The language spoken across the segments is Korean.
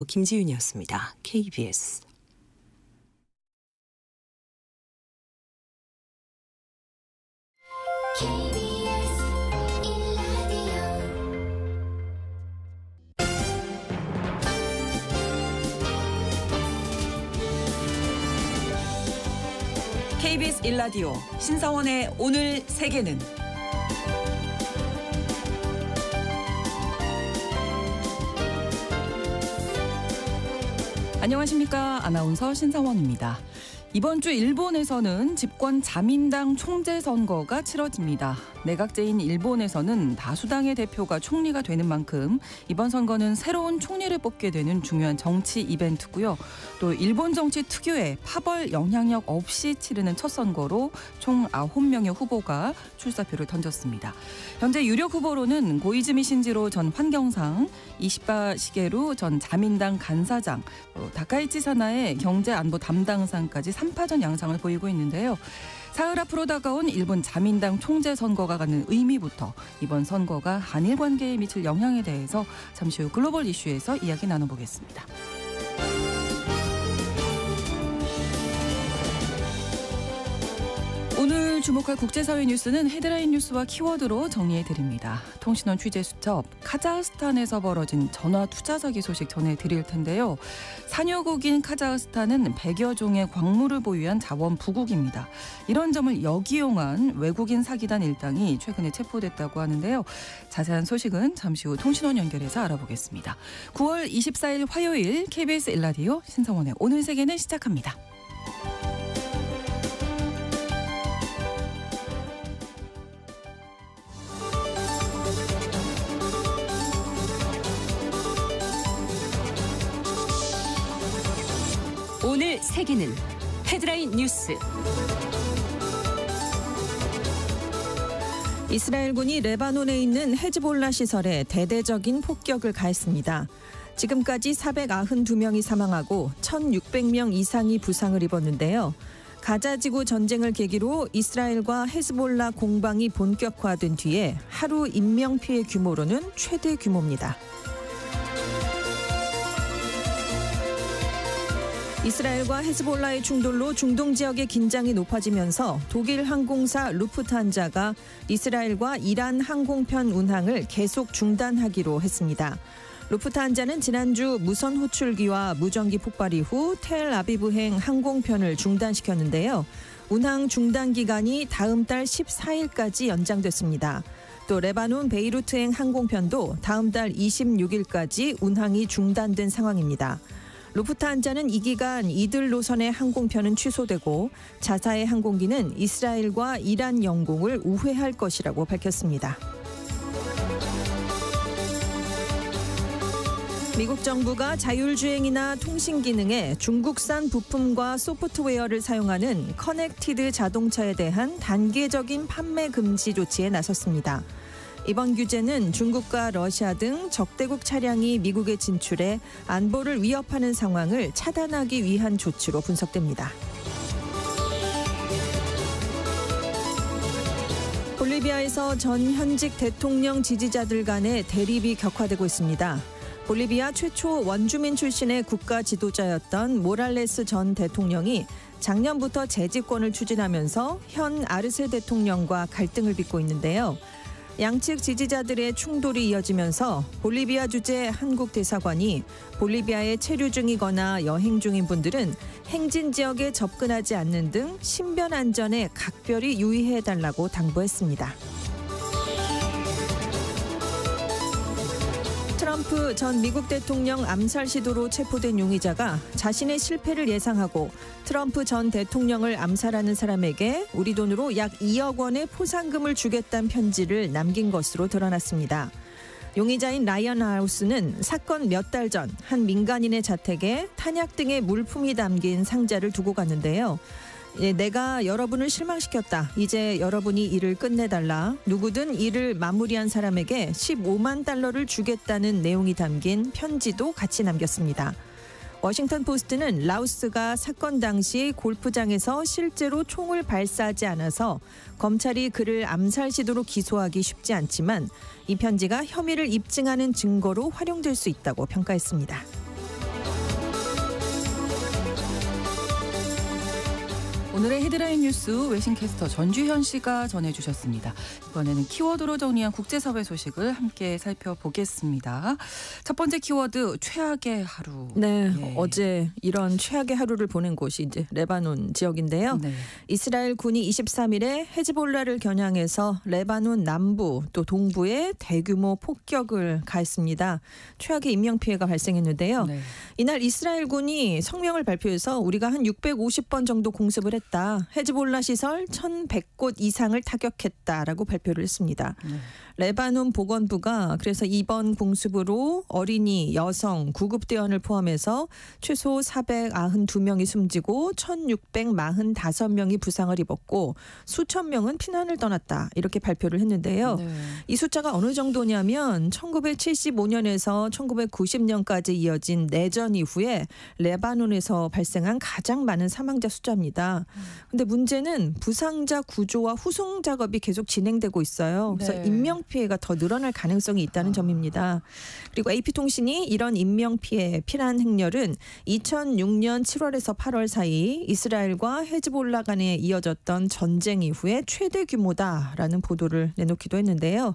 김지윤이었습니다. KBS. KBS 1라디오 신성원의 오늘 세계는 안녕하십니까. 아나운서 신성원입니다. 이번 주 일본에서는 집권 자민당 총재 선거가 치러집니다. 내각제인 일본에서는 다수당의 대표가 총리가 되는 만큼 이번 선거는 새로운 총리를 뽑게 되는 중요한 정치 이벤트고요. 또 일본 정치 특유의 파벌 영향력 없이 치르는 첫 선거로 총 9명의 후보가 출사표를 던졌습니다. 현재 유력 후보로는 고이즈미 신지로 전 환경상, 이시바 시게루 전 자민당 간사장, 다카이치 사나의 경제안보 담당상까지 3파전 양상을 보이고 있는데요. 사흘 앞으로 다가온 일본 자민당 총재 선거가 갖는 의미부터 이번 선거가 한일 관계에 미칠 영향에 대해서 잠시 후 글로벌 이슈에서 이야기 나눠보겠습니다. 오늘 주목할 국제사회 뉴스는 헤드라인 뉴스와 키워드로 정리해드립니다. 통신원 취재수첩, 카자흐스탄에서 벌어진 전화 투자 사기 소식 전해드릴 텐데요. 산유국인 카자흐스탄은 100여 종의 광물을 보유한 자원 부국입니다. 이런 점을 역이용한 외국인 사기단 일당이 최근에 체포됐다고 하는데요. 자세한 소식은 잠시 후 통신원 연결해서 알아보겠습니다. 9월 24일 화요일 KBS 1라디오 신성원의 오늘 세계는 시작합니다. 오늘 세계는 헤드라인 뉴스. 이스라엘군이 레바논에 있는 헤즈볼라 시설에 대대적인 폭격을 가했습니다. 지금까지 492명이 사망하고 1,600명 이상이 부상을 입었는데요. 가자지구 전쟁을 계기로 이스라엘과 헤즈볼라 공방이 본격화된 뒤에 하루 인명피해 규모로는 최대 규모입니다. 이스라엘과 헤즈볼라의 충돌로 중동 지역의 긴장이 높아지면서 독일 항공사 루프트한자가 이스라엘과 이란 항공편 운항을 계속 중단하기로 했습니다. 루프트한자는 지난주 무선 호출기와 무전기 폭발 이후 텔아비브행 항공편을 중단시켰는데요. 운항 중단 기간이 다음 달 14일까지 연장됐습니다. 또 레바논 베이루트행 항공편도 다음 달 26일까지 운항이 중단된 상황입니다. 루프트한자는 이 기간 이들 노선의 항공편은 취소되고 자사의 항공기는 이스라엘과 이란 영공을 우회할 것이라고 밝혔습니다. 미국 정부가 자율주행이나 통신 기능에 중국산 부품과 소프트웨어를 사용하는 커넥티드 자동차에 대한 단계적인 판매 금지 조치에 나섰습니다. 이번 규제는 중국과 러시아 등 적대국 차량이 미국에 진출해 안보를 위협하는 상황을 차단하기 위한 조치로 분석됩니다. 볼리비아에서 전 현직 대통령 지지자들 간의 대립이 격화되고 있습니다. 볼리비아 최초 원주민 출신의 국가 지도자였던 모랄레스 전 대통령이 작년부터 재집권을 추진하면서 현 아르세 대통령과 갈등을 빚고 있는데요. 양측 지지자들의 충돌이 이어지면서 볼리비아 주재 한국 대사관이 볼리비아에 체류 중이거나 여행 중인 분들은 행진 지역에 접근하지 않는 등 신변 안전에 각별히 유의해달라고 당부했습니다. 트럼프 전 미국 대통령 암살 시도로 체포된 용의자가 자신의 실패를 예상하고 트럼프 전 대통령을 암살하는 사람에게 우리 돈으로 약 2억 원의 포상금을 주겠다는 편지를 남긴 것으로 드러났습니다. 용의자인 라이언 하우스는 사건 몇 달 전 한 민간인의 자택에 탄약 등의 물품이 담긴 상자를 두고 갔는데요. 내가 여러분을 실망시켰다. 이제 여러분이 일을 끝내달라. 누구든 일을 마무리한 사람에게 15만 달러를 주겠다는 내용이 담긴 편지도 같이 남겼습니다. 워싱턴 포스트는 라우스가 사건 당시 골프장에서 실제로 총을 발사하지 않아서 검찰이 그를 암살 시도로 기소하기 쉽지 않지만 이 편지가 혐의를 입증하는 증거로 활용될 수 있다고 평가했습니다. 오늘의 헤드라인 뉴스 외신캐스터 전주현 씨가 전해주셨습니다. 이번에는 키워드로 정리한 국제사회 소식을 함께 살펴보겠습니다. 첫 번째 키워드 최악의 하루. 네, 예. 어제 이런 최악의 하루를 보낸 곳이 이제 레바논 지역인데요. 네. 이스라엘 군이 23일에 헤즈볼라를 겨냥해서 레바논 남부 또 동부에 대규모 폭격을 가했습니다. 최악의 인명피해가 발생했는데요. 네. 이날 이스라엘 군이 성명을 발표해서 우리가 한 650번 정도 공습을 했다. 헤즈볼라 시설 1,100곳 이상을 타격했다라고 발표를 했습니다. 네. 레바논 보건부가 그래서 이번 공습으로 어린이, 여성, 구급대원을 포함해서 최소 492명이 숨지고 1,645명이 부상을 입었고 수천 명은 피난을 떠났다. 이렇게 발표를 했는데요. 네. 이 숫자가 어느 정도냐면 1975년에서 1990년까지 이어진 내전 이후에 레바논에서 발생한 가장 많은 사망자 숫자입니다. 근데 문제는 부상자 구조와 후송 작업이 계속 진행되고 있어요. 그래서 네. 인명피해가 더 늘어날 가능성이 있다는 점입니다. 그리고 AP통신이 이런 인명피해, 피난 행렬은 2006년 7월에서 8월 사이 이스라엘과 헤즈볼라 간에 이어졌던 전쟁 이후에 최대 규모다라는 보도를 내놓기도 했는데요.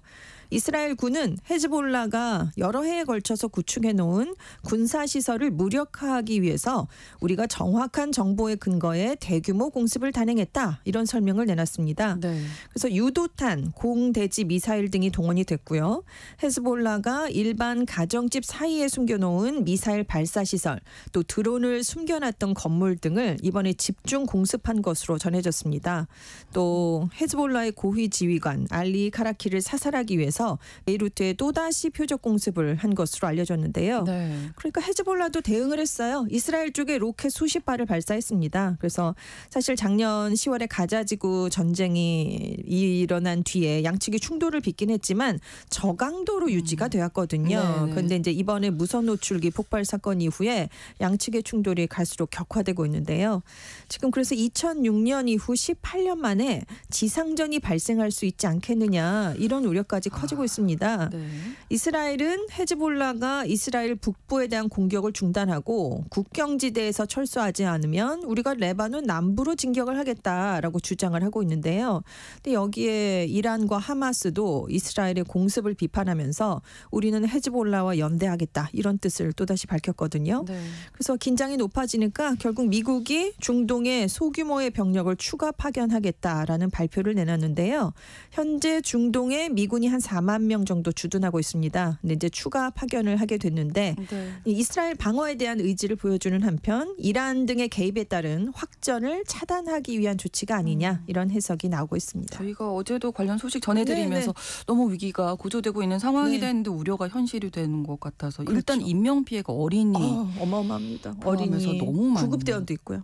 이스라엘 군은 헤즈볼라가 여러 해에 걸쳐서 구축해 놓은 군사시설을 무력화하기 위해서 우리가 정확한 정보에 근거해 대규모 공습을 단행했다. 이런 설명을 내놨습니다. 네. 그래서 유도탄, 공대지 미사일 등이 동원이 됐고요. 헤즈볼라가 일반 가정집 사이에 숨겨놓은 미사일 발사시설, 또 드론을 숨겨놨던 건물 등을 이번에 집중 공습한 것으로 전해졌습니다. 또 헤즈볼라의 고위 지휘관 알리 카라키를 사살하기 위해서 베이루트에 또다시 표적 공습을 한 것으로 알려졌는데요. 네. 그러니까 헤즈볼라도 대응을 했어요. 이스라엘 쪽에 로켓 수십 발을 발사했습니다. 그래서 사실 작년 10월에 가자지구 전쟁이 일어난 뒤에 양측이 충돌을 빚긴 했지만 저강도로 유지가 되었거든요. 그런데 이제 이번에 무선 노출기 폭발 사건 이후에 양측의 충돌이 갈수록 격화되고 있는데요. 지금 그래서 2006년 이후 18년 만에 지상전이 발생할 수 있지 않겠느냐 이런 우려까지 커지고 있습니다. 네. 이스라엘은 헤즈볼라가 이스라엘 북부에 대한 공격을 중단하고 국경지대에서 철수하지 않으면 우리가 레바논 남부로 진격을 하겠다라고 주장을 하고 있는데요. 근데 여기에 이란과 하마스도 이스라엘의 공습을 비판하면서 우리는 헤즈볼라와 연대하겠다 이런 뜻을 또다시 밝혔거든요. 네. 그래서 긴장이 높아지니까 결국 미국이 중동에 소규모의 병력을 추가 파견하겠다라는 발표를 내놨는데요. 현재 중동에 미군이 한 4만 명 정도 주둔하고 있습니다. 근데 이제 추가 파견을 하게 됐는데 네. 이스라엘 방어에 대한 의지를 보여주는 한편 이란 등의 개입에 따른 확전을 차단하기 위한 조치가 아니냐 이런 해석이 나오고 있습니다. 저희가 어제도 관련 소식 전해드리면서 너무 위기가 고조되고 있는 상황이 되는데 우려가 현실이 되는 것 같아서 일단 인명피해가 어린이 어마어마합니다. 포함해서 어린이, 너무 많은 구급대원도 있고요.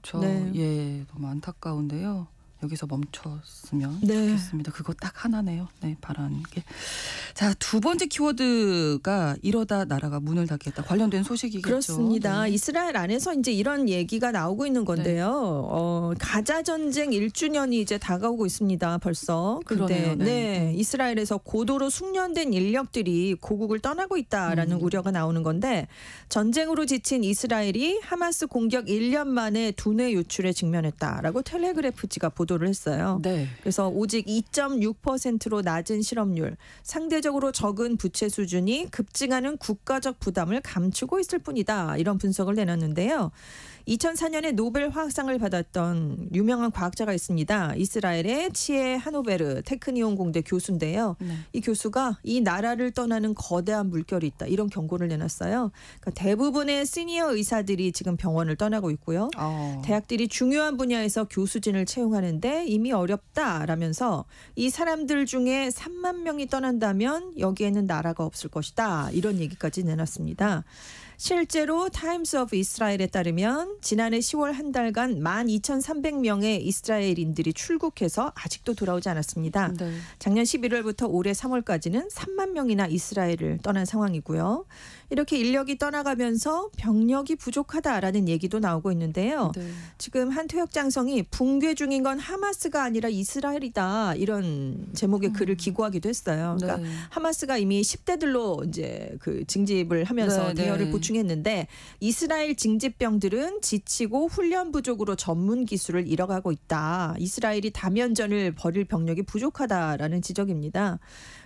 예, 너무 안타까운데요. 여기서 멈췄으면 네. 좋겠습니다. 그거 딱 하나네요. 네, 바라는 게. 자, 두 번째 키워드가 이러다 나라가 문을 닫겠다. 관련된 소식이겠죠. 그렇습니다. 네. 이스라엘 안에서 이제 이런 얘기가 나오고 있는 건데요. 가자 전쟁 1주년이 이제 다가오고 있습니다. 벌써. 그러네요. 네. 이스라엘에서 고도로 숙련된 인력들이 고국을 떠나고 있다라는 우려가 나오는 건데 전쟁으로 지친 이스라엘이 하마스 공격 1년 만에 두뇌 유출에 직면했다라고 텔레그래프지가 보도를 했어요. 네. 그래서 오직 2.6%로 낮은 실업률, 상대적으로 적은 부채 수준이 급증하는 국가적 부담을 감추고 있을 뿐이다. 이런 분석을 내놨는데요. 2004년에 노벨 화학상을 받았던 유명한 과학자가 있습니다. 이스라엘의 치에 하노베르 테크니온 공대 교수인데요. 네. 이 교수가 이 나라를 떠나는 거대한 물결이 있다. 이런 경고를 내놨어요. 그러니까 대부분의 시니어 의사들이 지금 병원을 떠나고 있고요. 대학들이 중요한 분야에서 교수진을 채용하는데 이미 어렵다라면서 이 사람들 중에 3만 명이 떠난다면 여기에는 나라가 없을 것이다. 이런 얘기까지 내놨습니다. 실제로 타임스 오브 이스라엘에 따르면 지난해 10월 한 달간 12,300명의 이스라엘인들이 출국해서 아직도 돌아오지 않았습니다. 네. 작년 11월부터 올해 3월까지는 3만 명이나 이스라엘을 떠난 상황이고요. 이렇게 인력이 떠나가면서 병력이 부족하다라는 얘기도 나오고 있는데요. 네. 지금 한 퇴역장성이 붕괴 중인 건 하마스가 아니라 이스라엘이다 이런 제목의 글을 기고하기도 했어요. 그러니까 네. 하마스가 이미 10대들로 이제 그 징집을 하면서 네, 대열을 네. 보충 보충했는데 이스라엘 징집병들은 지치고 훈련 부족으로 전문 기술을 잃어가고 있다. 이스라엘이 다면전을 벌일 병력이 부족하다라는 지적입니다.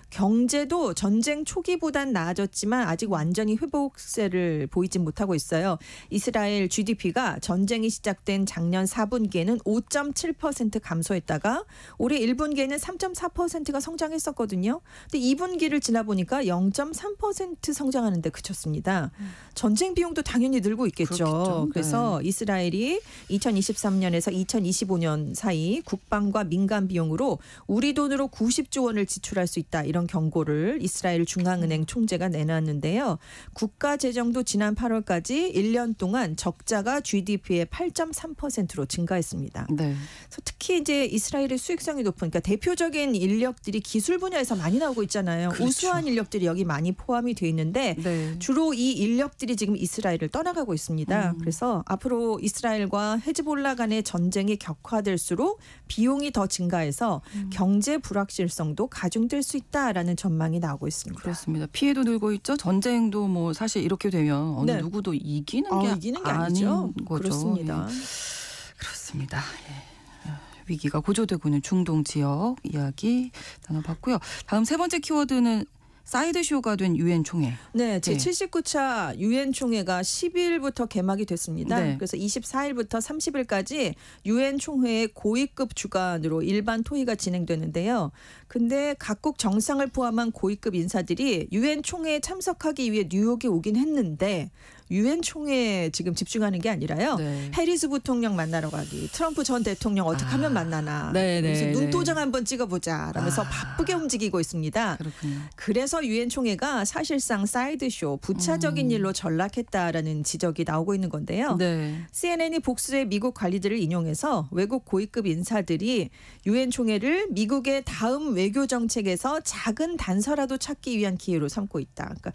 경제도 전쟁 초기보단 나아졌지만 아직 완전히 회복세를 보이진 못하고 있어요. 이스라엘 GDP가 전쟁이 시작된 작년 4분기에는 5.7% 감소했다가 올해 1분기에는 3.4%가 성장했었거든요. 근데 2분기를 지나 보니까 0.3% 성장하는 데 그쳤습니다. 전쟁 비용도 당연히 늘고 있겠죠. 그렇겠죠. 그래서 네. 이스라엘이 2023년에서 2025년 사이 국방과 민간 비용으로 우리 돈으로 90조 원을 지출할 수 있다. 이런 경고를 이스라엘 중앙은행 총재가 내놨는데요. 국가 재정도 지난 8월까지 1년 동안 적자가 GDP의 8.3%로 증가했습니다. 네. 그래서 특히 이제 이스라엘의 수익성이 높은 그러니까 대표적인 인력들이 기술 분야에서 많이 나오고 있잖아요. 그렇죠. 우수한 인력들이 여기 많이 포함이 돼 있는데 네. 주로 이 인력들이 지금 이스라엘을 떠나가고 있습니다. 그래서 앞으로 이스라엘과 헤즈볼라 간의 전쟁이 격화될수록 비용이 더 증가해서 경제 불확실성도 가중될 수 있다라는 전망이 나오고 있습니다. 그렇습니다. 피해도 늘고 있죠. 전쟁도 뭐 사실 이렇게 되면 어느 네. 누구도 이기는 게 아니죠. 아닌 거죠. 그렇습니다. 예. 그렇습니다. 예. 위기가 고조되고 있는 중동 지역 이야기 나눠봤고요. 다음 세 번째 키워드는 사이드쇼가 된 유엔 총회. 네, 제79차 유엔 총회가 10일부터 개막이 됐습니다. 네. 그래서 24일부터 30일까지 유엔 총회의 고위급 주관으로 일반 토의가 진행되는데요. 근데 각국 정상을 포함한 고위급 인사들이 유엔 총회에 참석하기 위해 뉴욕에 오긴 했는데 유엔 총회에 지금 집중하는 게 아니라요. 네. 해리스 부통령 만나러 가기, 트럼프 전 대통령 어떻게 하면 만나나, 네, 네, 그래서 네. 눈도장 한번 찍어보자 라면서 바쁘게 움직이고 있습니다. 그렇군요. 그래서 유엔 총회가 사실상 사이드쇼, 부차적인 일로 전락했다라는 지적이 나오고 있는 건데요. 네. CNN이 복수의 미국 관리들을 인용해서 외국 고위급 인사들이 유엔 총회를 미국의 다음 외교 정책에서 작은 단서라도 찾기 위한 기회로 삼고 있다. 그러니까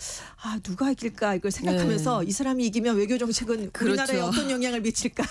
누가 이길까 이걸 생각하면서 이 사람이 이기면 외교 정책은 우리나라에 그렇죠. 어떤 영향을 미칠까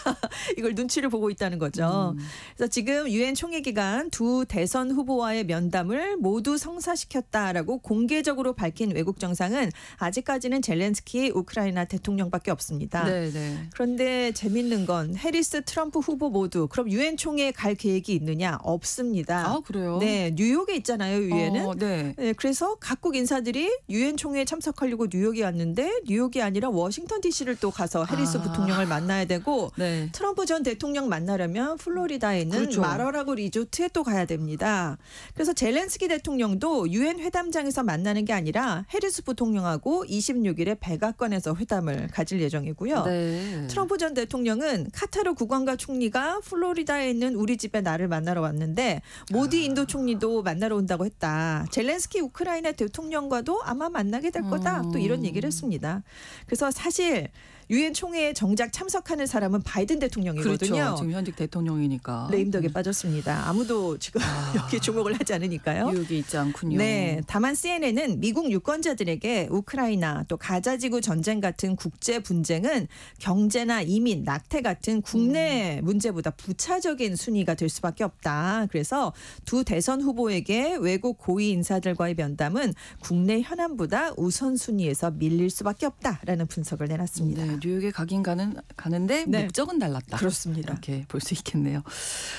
이걸 눈치를 보고 있다는 거죠. 그래서 지금 유엔 총회 기간 두 대선 후보와의 면담을 모두 성사시켰다라고 공개적으로 밝힌 외국 정상은 아직까지는 젤렌스키 우크라이나 대통령밖에 없습니다. 네, 네. 그런데 재밌는 건 해리스 트럼프 후보 모두 그럼 유엔 총회에 갈 계획이 있느냐? 없습니다. 아, 그래요? 네, 뉴욕에 있잖아요, 유엔은. 네. 네, 그래서 각국 인사들이 유엔 총회에 참석하려고 뉴욕에 왔는데 뉴욕이 아니라 워싱턴 DC를 또 가서 해리스 부통령을 만나야 되고 네. 트럼프 전 대통령 만나려면 플로리다에 있는 그렇죠. 마러라고 리조트에 또 가야 됩니다. 그래서 젤렌스키 대통령도 유엔 회담장에서 만나는 게 아니라 해리스 부통령하고 26일에 백악관에서 회담을 가질 예정이고요. 네. 트럼프 전 대통령은 카타르 국왕과 총리가 플로리다에 있는 우리 집에 나를 만나러 왔는데 모디 인도 총리도 만나러 온다고 했다. 젤렌스키 우크라이나 대통령과도 아마 만나게 될 거다. 또 이런 얘기를 했습니다. 그래서 사실 유엔 총회에 정작 참석하는 사람은 바이든 대통령이거든요. 그렇죠. 지금 현직 대통령이니까. 레임덕에 빠졌습니다. 아무도 지금 여기 주목을 하지 않으니까요. 뉴욕에 있지 않군요. 네, 다만 CNN은 미국 유권자들에게 우크라이나 또 가자지구 전쟁 같은 국제 분쟁은 경제나 이민, 낙태 같은 국내 문제보다 부차적인 순위가 될 수밖에 없다. 그래서 두 대선 후보에게 외국 고위 인사들과의 면담은 국내 현안보다 우선순위에서 밀릴 수밖에 없다라는 분석을 내놨습니다. 네, 뉴욕에 가긴 가는데 네. 목적은 달랐다. 그렇습니다. 이렇게 볼 수 있겠네요.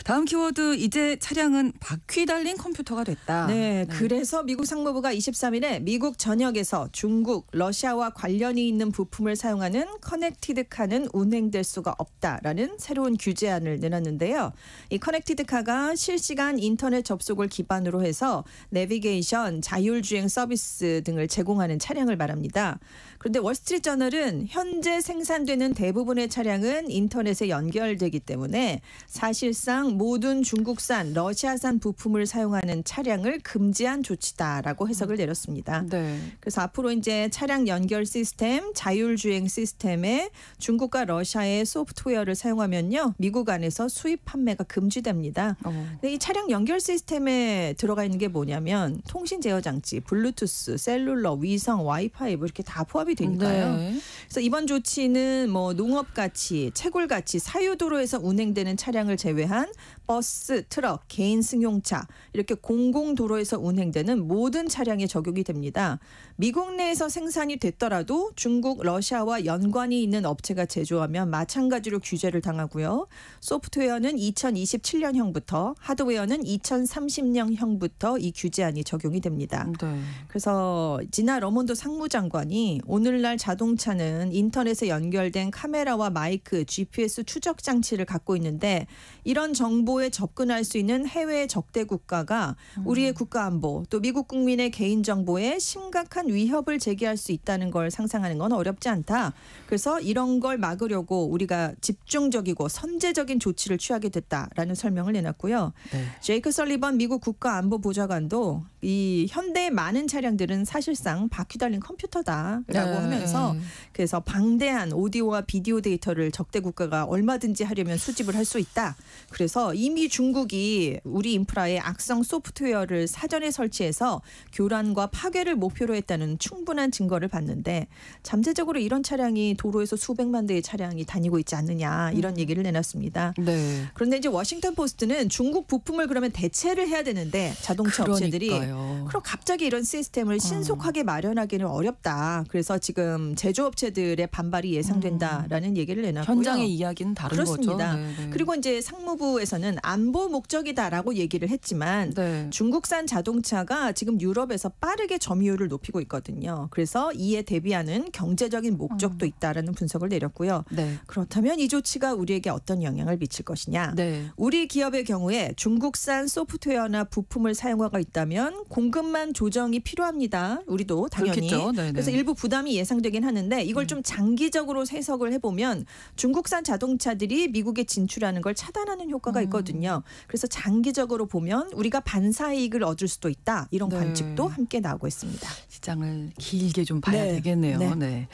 다음 키워드 이제 차량은 바퀴 달린 컴퓨터가 됐다. 네, 그래서 미국 상무부가 23일에 미국 전역에서 중국, 러시아와 관련이 있는 부품을 사용하는 커넥티드 카는 운행될 수가 없다라는 새로운 규제안을 내놨는데요. 이 커넥티드 카가 실시간 인터넷 접속을 기반으로 해서 내비게이션, 자율주행 서비스 등을 제공하는 차량을 말합니다. 그런데 월스트리트저널은 현재 생산되는 대부분의 차량은 인터넷에 연결되기 때문에 사실상 모든 중국산, 러시아산 부품을 사용하는 차량을 금지한 조치다라고 해석을 내렸습니다. 네. 그래서 앞으로 이제 차량 연결 시스템, 자율주행 시스템에 중국과 러시아의 소프트웨어를 사용하면요, 미국 안에서 수입 판매가 금지됩니다. 근데 이 차량 연결 시스템에 들어가 있는 게 뭐냐면 통신 제어 장치, 블루투스, 셀룰러, 위성, 와이파이 뭐 이렇게 다 포함이 되니까요. 네. 그래서 이번 조치는 뭐 농업같이, 채굴같이 사유도로에서 운행되는 차량을 제외한 버스, 트럭, 개인 승용차 이렇게 공공도로에서 운행되는 모든 차량에 적용이 됩니다. 미국 내에서 생산이 됐더라도 중국, 러시아와 연관이 있는 업체가 제조하면 마찬가지로 규제를 당하고요. 소프트웨어는 2027년형부터 하드웨어는 2030년형부터 이 규제안이 적용이 됩니다. 네. 그래서 지나 러몬도 상무장관이 오늘날 자동차는 인터넷에 연결된 카메라와 마이크, GPS 추적 장치를 갖고 있는데 이런 정보에 접근할 수 있는 해외 적대 국가가 우리의 국가 안보 또 미국 국민의 개인 정보에 심각한 위협을 제기할 수 있다는 걸 상상하는 건 어렵지 않다. 그래서 이런 걸 막으려고 우리가 집중적이고 선제적인 조치를 취하게 됐다라는 설명을 내놨고요. 네. 제이크 설리번 미국 국가안보보좌관도 이 현대의 많은 차량들은 사실상 바퀴 달린 컴퓨터다라고 하면서 그래서 방대한 오디오와 비디오 데이터를 적대 국가가 얼마든지 하려면 수집을 할 수 있다. 그래서 이미 중국이 우리 인프라에 악성 소프트웨어를 사전에 설치해서 교란과 파괴를 목표로 했다는 충분한 증거를 봤는데 잠재적으로 이런 차량이 도로에서 수백만 대의 차량이 다니고 있지 않느냐 이런 얘기를 내놨습니다. 네. 그런데 이제 워싱턴 포스트는 중국 부품을 그러면 대체를 해야 되는데 자동차 업체들이 그럼 갑자기 이런 시스템을 신속하게 마련하기는 어렵다. 그래서 지금 제조업체들의 반발이 예상된다라는 얘기를 내놨고요. 현장의 이야기는 다른 그렇습니다. 거죠. 네네. 그리고 이제 상무부에서는 안보 목적이다라고 얘기를 했지만 네. 중국산 자동차가 지금 유럽에서 빠르게 점유율을 높이고 있거든요. 그래서 이에 대비하는 경제적인 목적도 있다라는 분석을 내렸고요. 네. 그렇다면 이 조치가 우리에게 어떤 영향을 미칠 것이냐. 네. 우리 기업의 경우에 중국산 소프트웨어나 부품을 사용하고 있다면 공급만 조정이 필요합니다. 우리도 당연히. 그래서 일부 부담이 예상되긴 하는데 이걸 좀 장기적으로 해석을 해보면 중국산 자동차들이 미국에 진출하는 걸 차단하는 효과가 있거든요. 그래서 장기적으로 보면 우리가 반사이익을 얻을 수도 있다. 이런 관측도 함께 나오고 있습니다. 시장을 길게 좀 봐야 되겠네요. 네.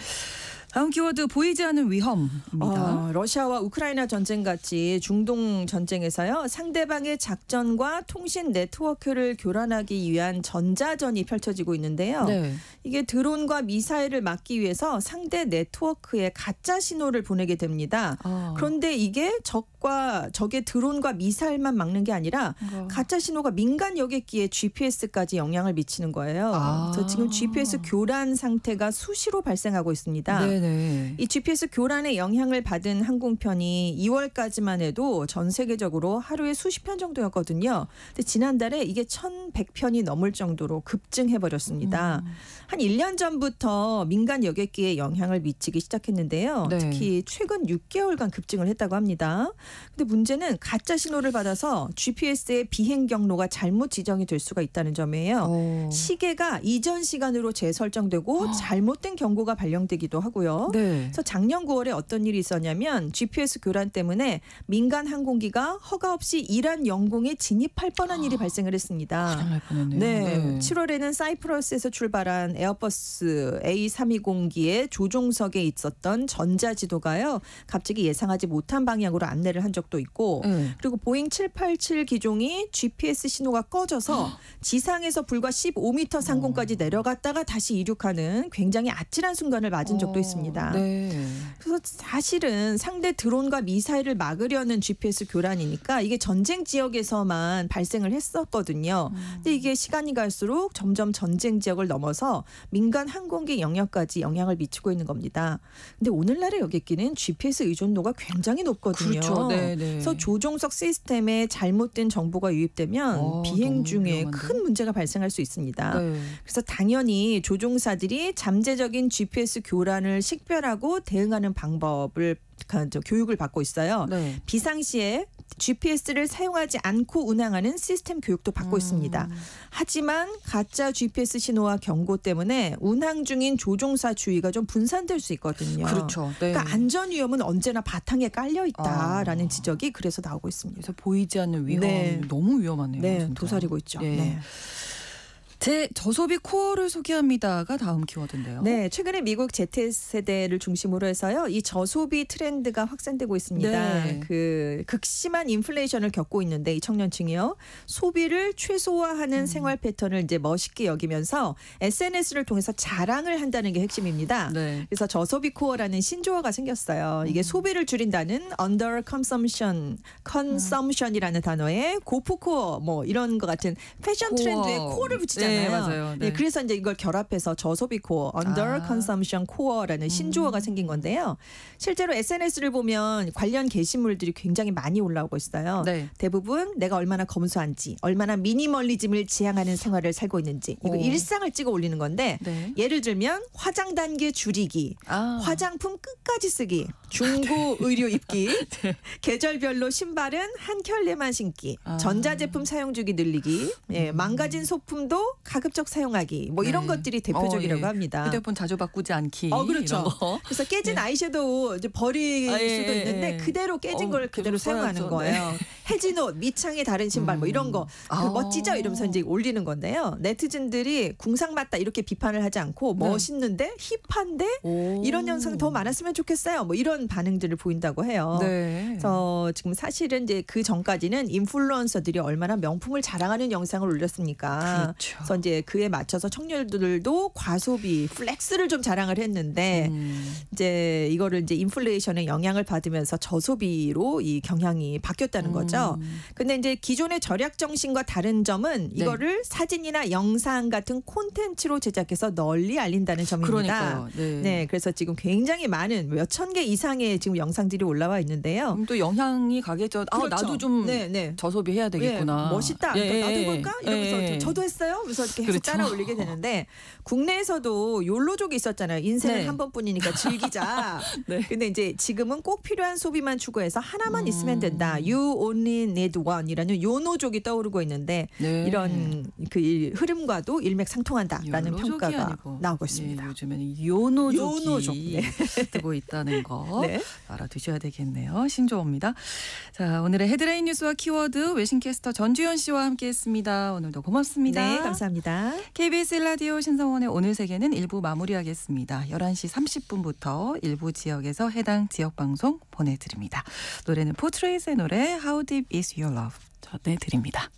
다음 키워드 보이지 않는 위험입니다. 러시아와 우크라이나 전쟁 같이 중동 전쟁에서요. 상대방의 작전과 통신 네트워크를 교란하기 위한 전자전이 펼쳐지고 있는데요. 네. 이게 드론과 미사일을 막기 위해서 상대 네트워크에 가짜 신호를 보내게 됩니다. 그런데 이게 적의 드론과 미사일만 막는 게 아니라 가짜 신호가 민간 여객기에 GPS까지 영향을 미치는 거예요. 그래서 지금 GPS 교란 상태가 수시로 발생하고 있습니다. 네네. 이 GPS 교란에 영향을 받은 항공편이 2월까지만 해도 전 세계적으로 하루에 수십 편 정도였거든요. 근데 지난달에 이게 1,100편이 넘을 정도로 급증해버렸습니다. 한 1년 전부터 민간 여객기에 영향을 미치기 시작했는데요. 네. 특히 최근 6개월간 급증을 했다고 합니다. 근데 문제는 가짜 신호를 받아서 GPS의 비행 경로가 잘못 지정이 될 수가 있다는 점이에요. 시계가 이전 시간으로 재설정되고 잘못된 경고가 발령되기도 하고요. 네. 그래서 작년 9월에 어떤 일이 있었냐면 GPS 교란 때문에 민간 항공기가 허가 없이 이란 영공에 진입할 뻔한 일이 발생을 했습니다. 큰일 날 뻔했네요. 네. 7월에는 사이프러스에서 출발한 에어버스 A320기의 조종석에 있었던 전자지도가요. 갑자기 예상하지 못한 방향으로 안내를 한 적도 있고 그리고 보잉 787 기종이 GPS 신호가 꺼져서 지상에서 불과 15m 상공까지 내려갔다가 다시 이륙하는 굉장히 아찔한 순간을 맞은 적도 있습니다. 네. 그래서 사실은 상대 드론과 미사일을 막으려는 GPS 교란이니까 이게 전쟁 지역에서만 발생을 했었거든요. 근데 이게 시간이 갈수록 점점 전쟁 지역을 넘어서 민간 항공기 영역까지 영향을 미치고 있는 겁니다. 근데 오늘날의 여객기는 GPS 의존도가 굉장히 높거든요. 그렇죠. 네, 네. 그래서 조종석 시스템에 잘못된 정보가 유입되면 비행 중에 위험한데? 큰 문제가 발생할 수 있습니다. 네. 그래서 당연히 조종사들이 잠재적인 GPS 교란을 식별하고 대응하는 방법을 교육을 받고 있어요. 네. 비상시에 GPS를 사용하지 않고 운항하는 시스템 교육도 받고 있습니다. 하지만 가짜 GPS 신호와 경고 때문에 운항 중인 조종사 주의가 좀 분산될 수 있거든요. 그렇죠. 네. 그러니까 안전 위험은 언제나 바탕에 깔려 있다라는 지적이 그래서 나오고 있습니다. 그래서 보이지 않는 위험 너무 위험하네요. 네, 진짜. 도사리고 있죠. 네. 네. 제 저소비 코어를 소개합니다가 다음 키워드인데요. 네, 최근에 미국 Z세대를 중심으로 해서요. 이 저소비 트렌드가 확산되고 있습니다. 네. 그 극심한 인플레이션을 겪고 있는데 이 청년층이요. 소비를 최소화하는 생활 패턴을 이제 멋있게 여기면서 SNS를 통해서 자랑을 한다는 게 핵심입니다. 네. 그래서 저소비 코어라는 신조어가 생겼어요. 이게 소비를 줄인다는 under consumption이라는 단어에 고프 코어 뭐 이런 것 같은 패션 트렌드에 코어를 붙이잖아요. 있잖아요. 맞아요. 네. 그래서 이제 이걸 결합해서 저소비 코어, under consumption core라는 신조어가 생긴 건데요. 실제로 SNS를 보면 관련 게시물들이 굉장히 많이 올라오고 있어요. 네. 대부분 내가 얼마나 검소한지, 얼마나 미니멀리즘을 지향하는 생활을 살고 있는지 이거 일상을 찍어 올리는 건데 네. 예를 들면 화장 단계 줄이기, 화장품 끝까지 쓰기, 중고 의류 입기, 계절별로 신발은 한 켤레만 신기, 전자제품 사용주기 늘리기, 망가진 소품도 가급적 사용하기, 뭐 이런 것들이 대표적이라고 합니다. 휴대폰 자주 바꾸지 않기. 그렇죠. 이런 거. 그래서 깨진 아이섀도우 이제 버릴 수도 있는데 그대로 깨진 걸 그대로 사용하는 거예요. 해진 옷, 미창의 다른 신발 뭐 이런 거 멋지죠? 이러면서 이제 올리는 건데요. 네티즌들이 궁상 맞다 이렇게 비판을 하지 않고 멋있는데 힙한데 이런 영상이 더 많았으면 좋겠어요. 뭐 이런 반응들을 보인다고 해요. 네. 그래서 지금 사실은 이제 그 전까지는 인플루언서들이 얼마나 명품을 자랑하는 영상을 올렸습니까? 그렇죠. 그래서 이제 그에 맞춰서 청년들도 과소비, 플렉스를 좀 자랑을 했는데 이제 이거를 이제 인플레이션의 영향을 받으면서 저소비로 이 경향이 바뀌었다는 거죠. 근데 이제 기존의 절약 정신과 다른 점은 이거를 사진이나 영상 같은 콘텐츠로 제작해서 널리 알린다는 점입니다. 그러니까요. 네, 그래서 지금 굉장히 많은 몇천 개 이상의 지금 영상들이 올라와 있는데요. 또 영향이 가겠죠. 그렇죠. 나도 좀 저소비해야 되겠구나. 멋있다. 나도 해볼까? 이러면서 저도 했어요. 그래서 이렇게 해서 따라 올리게 되는데 국내에서도 욜로족이 있었잖아요. 인생은 한 번뿐이니까 즐기자. 근데 이제 지금은 꼭 필요한 소비만 추구해서 하나만 있으면 된다. You only need one이라는 요노족이 떠오르고 있는데 이런 그 흐름과도 일맥상통한다라는 평가가 아니고. 나오고 있습니다. 요즘에는 요노족이 요노족. 뜨고 있다는 거 알아두셔야 되겠네요. 신조어입니다. 자, 오늘의 헤드라인 뉴스와 키워드 외신캐스터 전주현 씨와 함께했습니다. 오늘도 고맙습니다. 네, 감사합니다. KBS 라디오 신성원의 오늘 세계는 1부 마무리하겠습니다. 11시 30분부터 일부 지역에서 해당 지역 방송 보내드립니다. 노래는 포트레이스의 노래 How Deep Is Your Love 전해드립니다.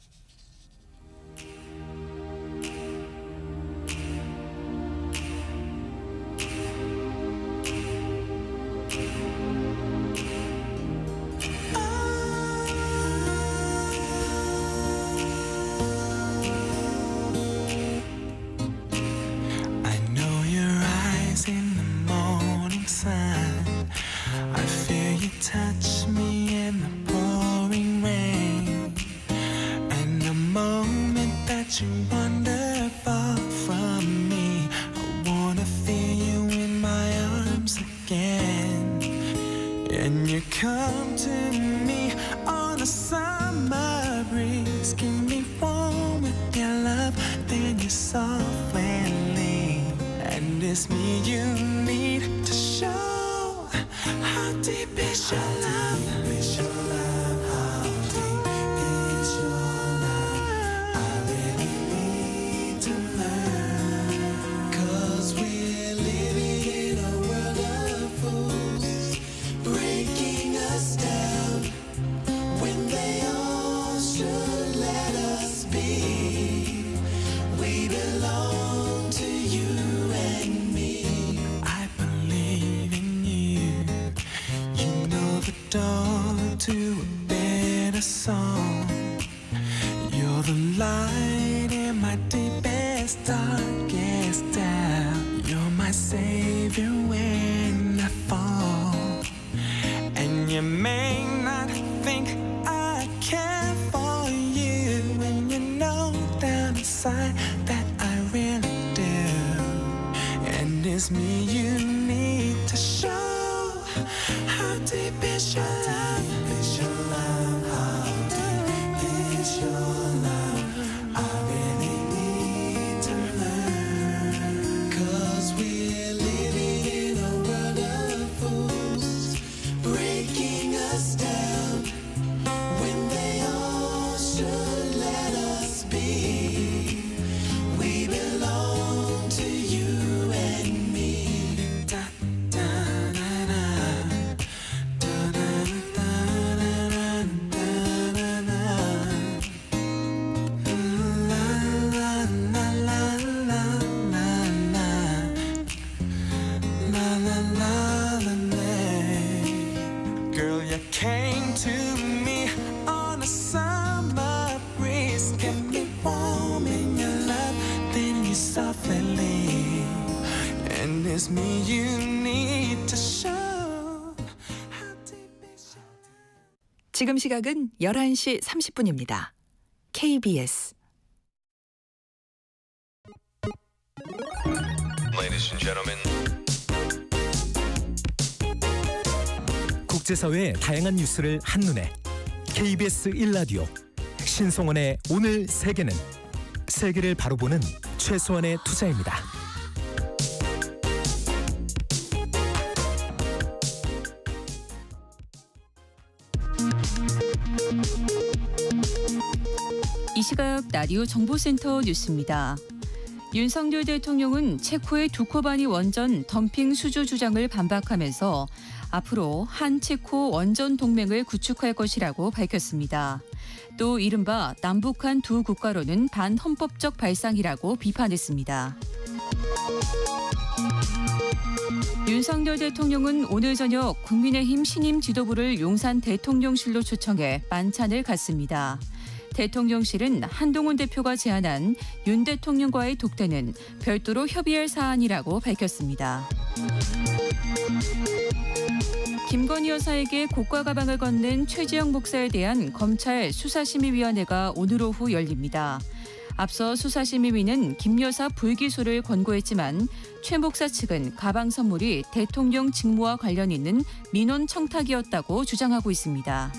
Touch me in the pouring rain, and the moment that you wander far from me, I wanna feel you in my arms again. And you come to me on a summer breeze, keep me warm with your love, then you softly leave, and it's me you need to show. How deep is your love? How deep is your love? How deep is your love? I really need to learn, 'cause we're living in a world of fools, breaking us down when they all should let us be. We belong to you and me. I believe in you. You know the door to a better song. You're the light in my deepest, darkest doubt. You're my savior when I fall. And you may not think I care for you, and you know down inside that I really do. And it's me you need to show. How deep is your love? Is your love? How deep is your love? I really need to learn, 'cause we're living in a world of fools, breaking us down when they all should let us be. We belong to you and me. Da, da, da, da. Da, da, da, da, da, da, da, da. La, la, la, la, la, la. La, la, la, la, la. Girl, you came to me on a summer breeze, kept me warm in your love, It's me you need to show. How deep is your... 지금 시각은 11시 30분입니다. KBS Ladies and gentlemen. 국제사회의 다양한 뉴스를 한눈에 KBS 1라디오 신성원의 오늘 세계는 세계를 바로 보는 최소한의 투자입니다. 이 시각 라디오 정보센터 뉴스입니다. 윤석열 대통령은 체코의 두코바니 원전 덤핑 수주 주장을 반박하면서 앞으로 한 체코 원전 동맹을 구축할 것이라고 밝혔습니다. 또 이른바 남북한 두 국가로는 반헌법적 발상이라고 비판했습니다. 윤석열 대통령은 오늘 저녁 국민의힘 신임 지도부를 용산 대통령실로 초청해 만찬을 갖습니다. 대통령실은 한동훈 대표가 제안한 윤 대통령과의 독대는 별도로 협의할 사안이라고 밝혔습니다. 김건희 여사에게 고가 가방을 건넨 최지영 목사에 대한 검찰 수사심의위원회가 오늘 오후 열립니다. 앞서 수사심의위는 김 여사 불기소를 권고했지만 최 목사 측은 가방 선물이 대통령 직무와 관련 있는 민원 청탁이었다고 주장하고 있습니다.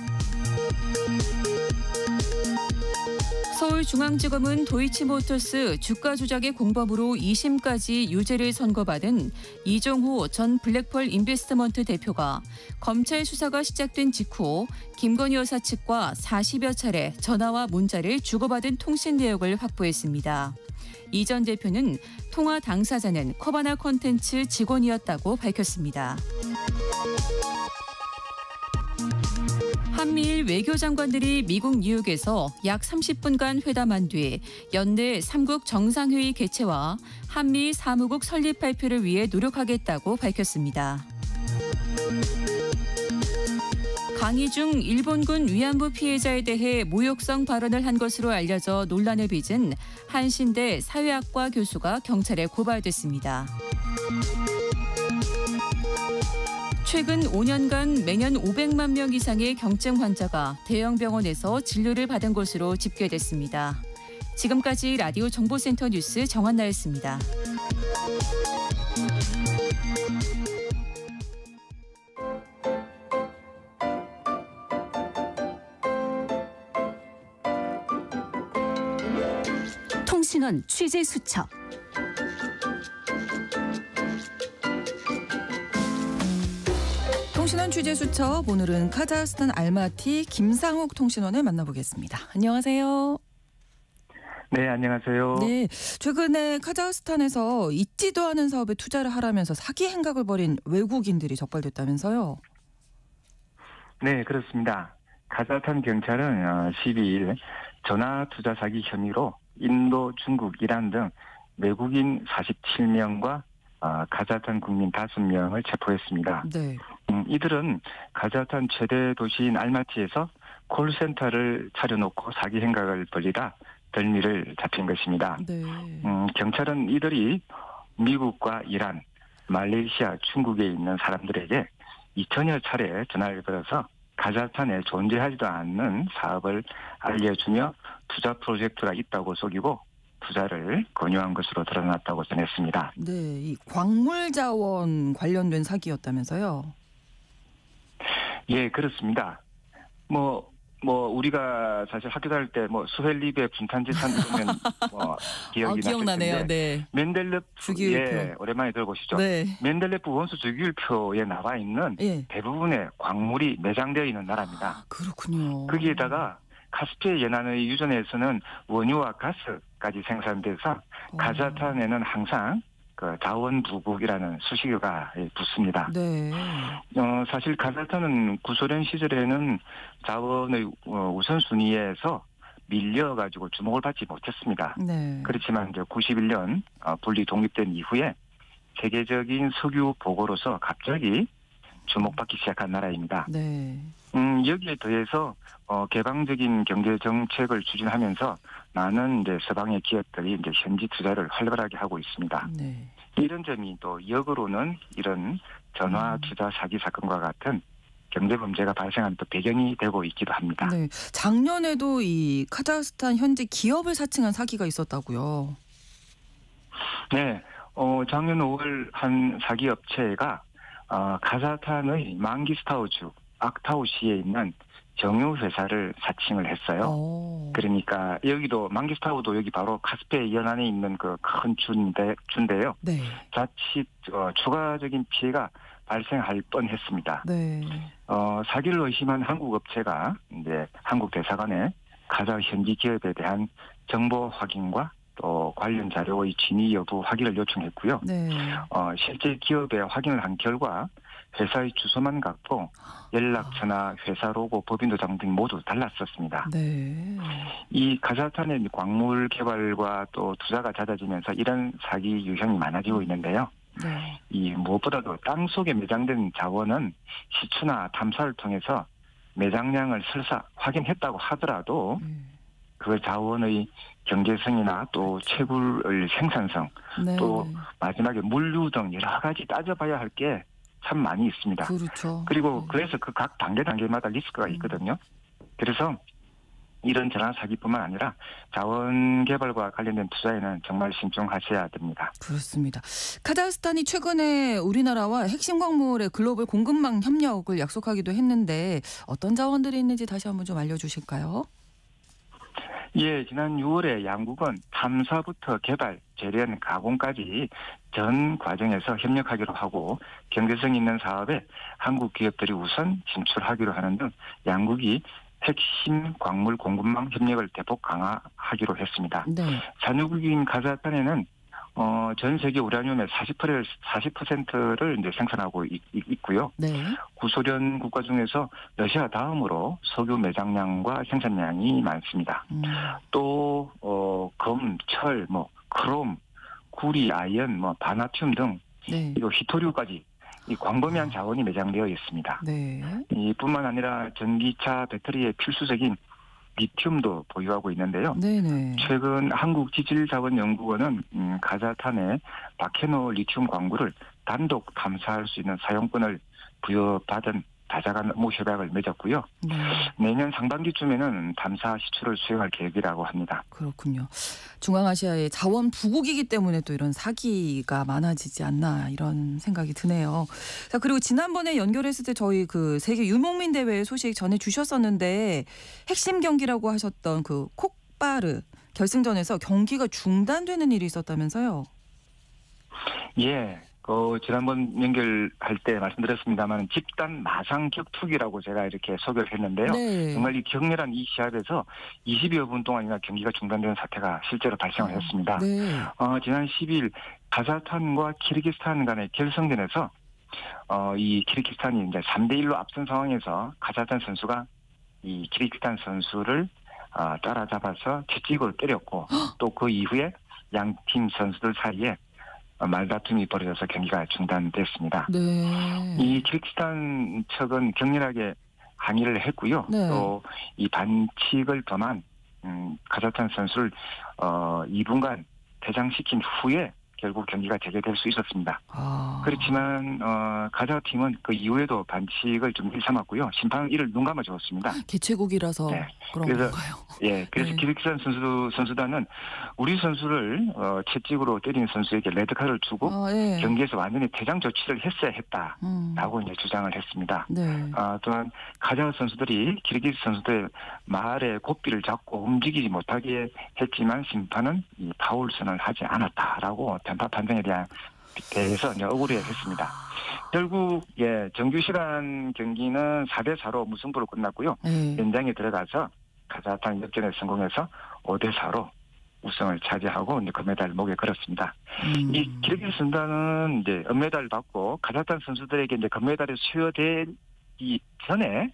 서울중앙지검은 도이치모터스 주가 조작의 공범으로 2심까지 유죄를 선고받은 이종호 전 블랙펄 인베스트먼트 대표가 검찰 수사가 시작된 직후 김건희 여사 측과 40여 차례 전화와 문자를 주고받은 통신 내역을 확보했습니다. 이 전 대표는 통화 당사자는 커바나 콘텐츠 직원이었다고 밝혔습니다. 한미일 외교장관들이 미국 뉴욕에서 약 30분간 회담한 뒤 연내 3국 정상회의 개최와 한미 사무국 설립 발표를 위해 노력하겠다고 밝혔습니다. 강의 중 일본군 위안부 피해자에 대해 모욕성 발언을 한 것으로 알려져 논란을 빚은 한신대 사회학과 교수가 경찰에 고발됐습니다. 최근 5년간 매년 500만 명 이상의 경증 환자가 대형 병원에서 진료를 받은 것으로 집계됐습니다. 지금까지 라디오 정보센터 뉴스 정한나였습니다. 통신원 취재 수첩. 통신원 취재 수첩, 오늘은 카자흐스탄 알마티 김상욱 통신원을 만나보겠습니다. 안녕하세요. 네, 안녕하세요. 네, 최근에 카자흐스탄에서 있지도 않은 사업에 투자를 하라면서 사기 행각을 벌인 외국인들이 적발됐다면서요? 네, 그렇습니다. 카자흐스탄 경찰은 12일 전화 투자 사기 혐의로 인도, 중국, 이란 등 외국인 47명과 카자흐스탄 국민 5명을 체포했습니다. 네. 이들은 카자흐스탄 최대 도시인 알마티에서 콜센터를 차려놓고 사기 행각을 벌이다 덜미를 잡힌 것입니다. 네. 경찰은 이들이 미국과 이란, 말레이시아, 중국에 있는 사람들에게 2000여 차례 전화를 걸어서 카자흐스탄에 존재하지도 않는 사업을 알려주며 투자 프로젝트가 있다고 속이고 투자를 권유한 것으로 드러났다고 전했습니다. 네, 이 광물 자원 관련된 사기였다면서요? 예, 그렇습니다. 우리가 사실 학교 다닐 때 수헬립의 분탄지탄 이러면 기억이 기억나네요. 나실 텐데 네. 멘델레프, 주기율표. 오랜만에 들어보시죠. 네. 멘델레프 원소 주기율표에 나와 있는 예. 대부분의 광물이 매장되어 있는 나라입니다. 아, 그렇군요. 거기에다가 카스피해 연안의 유전에서는 원유와 가스까지 생산돼서 카자흐스탄에는 항상 그 자원부국이라는 수식어가 붙습니다. 네. 사실 카자흐스탄은 구소련 시절에는 자원의 우선순위에서 밀려가지고 주목을 받지 못했습니다. 네. 그렇지만 이제 91년 분리 독립된 이후에 세계적인 석유 보고로서 갑자기 주목받기 시작한 나라입니다. 네. 여기에 더해서 개방적인 경제 정책을 추진하면서 많은 이제 서방의 기업들이 이제 현지 투자를 활발하게 하고 있습니다. 네. 이런 점이 또 역으로는 이런 전화 투자 사기 사건과 같은 경제 범죄가 발생한 또 배경이 되고 있기도 합니다. 네. 작년에도 이 카자흐스탄 현지 기업을 사칭한 사기가 있었다고요. 네. 작년 5월 한 사기 업체가 카자흐스탄의 망기스타우주 악타우시에 있는 정유회사를 사칭을 했어요. 그러니까 여기도 망기스타우도 여기 바로 카스피해 연안에 있는 그 큰 주인데요. 네. 자칫 추가적인 피해가 발생할 뻔했습니다. 네. 사기를 의심한 한국 업체가 이제 한국 대사관에 카자흐 현지 기업에 대한 정보 확인과 또 관련 자료의 진위 여부 확인을 요청했고요. 네. 실제 기업에 확인을 한 결과 회사의 주소만 같고 연락처나 회사 로고, 법인 도장 등 모두 달랐었습니다. 네. 이 카자흐스탄의 광물 개발과 또 투자가 잦아지면서 이런 사기 유형이 많아지고 있는데요. 네. 이 무엇보다도 땅 속에 매장된 자원은 시추나 탐사를 통해서 매장량을 설사 확인했다고 하더라도 그 자원의 경제성이나 또 채굴의 생산성, 네. 또 마지막에 물류 등 여러 가지 따져봐야 할 게 참 많이 있습니다. 그렇죠. 그리고 그래서 그 각 단계마다 리스크가 있거든요. 그래서 이런 전화 사기뿐만 아니라 자원 개발과 관련된 투자에는 정말 신중하셔야 됩니다. 그렇습니다. 카자흐스탄이 최근에 우리나라와 핵심 광물의 글로벌 공급망 협력을 약속하기도 했는데 어떤 자원들이 있는지 다시 한번 좀 알려주실까요? 예, 지난 6월에 양국은 탐사부터 개발, 재련, 가공까지 전 과정에서 협력하기로 하고 경제성 있는 사업에 한국 기업들이 우선 진출하기로 하는 등 양국이 핵심 광물 공급망 협력을 대폭 강화하기로 했습니다. 네. 산유국인 카자흐스탄에는 전 세계 우라늄의 40%를 이제 생산하고 있고요. 네. 구소련 국가 중에서 러시아 다음으로 석유 매장량과 생산량이 많습니다. 또 검, 철, 크롬, 구리, 아연, 바나튬 등 네. 그리고 히토류까지 이 광범위한 자원이 매장되어 있습니다. 네. 이뿐만 아니라 전기차 배터리의 필수적인 리튬도 보유하고 있는데요. 네네. 최근 한국지질자원연구원은 카자흐스탄의 바케노 리튬 광구를 단독 탐사할 수 있는 사용권을 부여받은 다자간 업무 협약을 맺었고요. 네. 내년 상반기쯤에는 탐사 시추를 수행할 계획이라고 합니다. 그렇군요. 중앙아시아의 자원 부국이기 때문에 또 이런 사기가 많아지지 않나 이런 생각이 드네요. 자, 그리고 지난번에 연결했을 때 저희 그 세계 유목민 대회 소식 전해 주셨었는데 핵심 경기라고 하셨던 그 콕바르 결승전에서 경기가 중단되는 일이 있었다면서요? 예. 지난번 연결할 때 말씀드렸습니다만 집단 마상 격투기라고 제가 이렇게 소개를 했는데요. 네. 정말 이 격렬한 이 시합에서 20여 분 동안이나 경기가 중단되는 사태가 실제로 발생을 했습니다. 네. 지난 10일 카자흐스탄과 키르기스탄 간의 결승전에서 이 키르기스탄이 이제 3대1로 앞선 상황에서 카자흐스탄 선수가 이 키르기스탄 선수를 따라잡아서 채찍으로 때렸고 또 그 이후에 양 팀 선수들 사이에 말다툼이 벌어져서 경기가 중단됐습니다. 네. 이 키르기스탄 측은 격렬하게 항의를 했고요. 네. 또 이 반칙을 범한 카자흐스탄 선수를 2분간 퇴장시킨 후에 결국 경기가 재개될 수 있었습니다. 그렇지만 카자흐 팀은 그 이후에도 반칙을 좀 일삼았고요. 심판은 이를 눈 감아 주었습니다. 개최국이라서 네. 그런 그래서, 건가요? 예, 그래서 네. 키르기스탄 선수단은 우리 선수를 채찍으로 때린 선수에게 레드카드를 주고 예. 경기에서 완전히 퇴장 조치를 했어야 했다라고 이제 주장을 했습니다. 네. 또한 카자흐 선수들이 키르기스 선수들의 말에 고삐를 잡고 움직이지 못하게 했지만 심판은 이 파울선을 하지 않았다라고 편파 판정에 대해서 이제 억울해했습니다. 결국 정규 시간 경기는 4대4로 무승부로 끝났고요. 연장에 들어가서 카자흐스탄 역전에 성공해서 5대4로 우승을 차지하고 이제 금메달을 목에 걸었습니다. 이 키르기스 선수단은 이제 은메달을 받고 카자흐스탄 선수들에게 이제 금메달이 수여되기 전에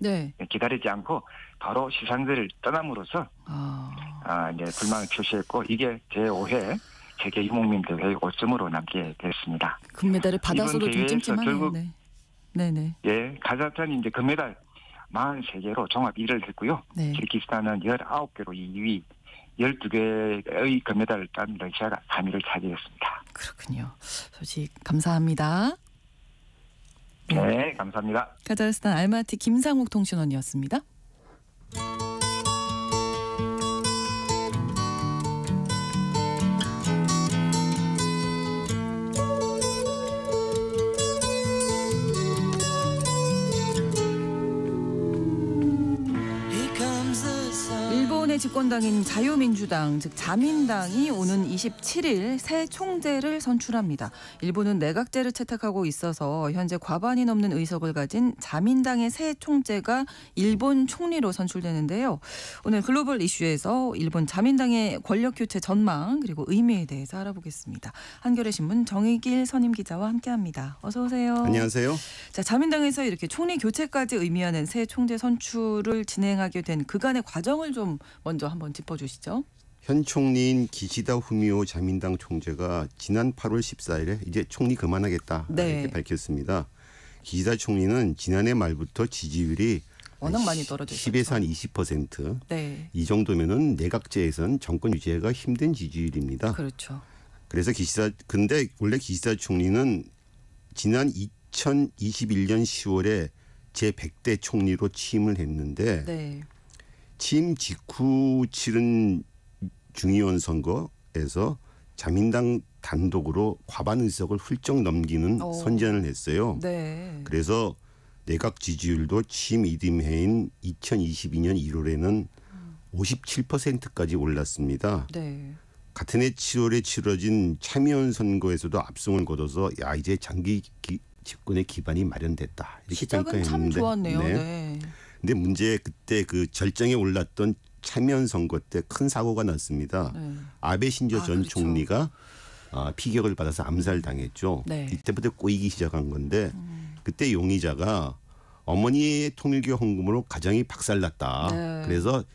기다리지 않고 바로 시상대를 떠남으로써 이제 불만을 표시했고 이게 제5회 세계 유목민 대회의 5점으로 남게 됐습니다. 금메달을 받아서도 좀 찜찜하네요. 결국 네네. 카자흐스탄이 이제 금메달 43개로 종합 1위를 했고요. 네. 키르기스탄은 19개로 2위, 12개의 금메달을 딴 러시아가 3위를 차지했습니다. 그렇군요. 소식 감사합니다. 네, 감사합니다. 카자흐스탄 알마티 김상욱 통신원이었습니다. 일본의 집권당인 자유민주당, 즉 자민당이 오는 27일 새 총재를 선출합니다. 일본은 내각제를 채택하고 있어서 현재 과반이 넘는 의석을 가진 자민당의 새 총재가 일본 총리로 선출되는데요. 오늘 글로벌 이슈에서 일본 자민당의 권력 교체 전망 그리고 의미에 대해서 알아보겠습니다. 한겨레 신문 정의길 선임 기자와 함께합니다. 어서 오세요. 안녕하세요. 자, 자민당에서 이렇게 총리 교체까지 의미하는 새 총재 선출을 진행하게 된 그간의 과정을 좀 먼저 한번 짚어주시죠. 현 총리인 기시다 후미오 자민당 총재가 지난 8월 14일에 이제 총리 그만하겠다 네. 이렇게 밝혔습니다. 기시다 총리는 지난해 말부터 지지율이 워낙 많이 떨어졌죠. 10에서 한 20%. 네. 이 정도면은 내각제에선 정권 유지가 힘든 지지율입니다. 그렇죠. 그래서 근데 원래 기시다 총리는 지난 2021년 10월에 제100대 총리로 취임을 했는데 네. 취임 직후 치른 중의원 선거에서 자민당 단독으로 과반 의석을 훌쩍 넘기는 선전을 했어요. 네. 그래서 내각 지지율도 취임 이듬해인 2022년 1월에는 57%까지 올랐습니다. 네. 같은 해 7월에 치러진 참의원 선거에서도 압승을 거둬서 야 이제 장기 집권의 기반이 마련됐다. 이렇게 시작은 참 평가했는데, 좋았네요. 네. 네. 근데 문제 그때 그 절정에 올랐던 참여연 선거 때 큰 사고가 났습니다. 네. 아베 신조 전 그렇죠. 총리가 피격을 받아서 암살당했죠. 네. 이때부터 꼬이기 시작한 건데 그때 용의자가 어머니의 통일교 헌금으로 가정이 박살났다. 네. 그래서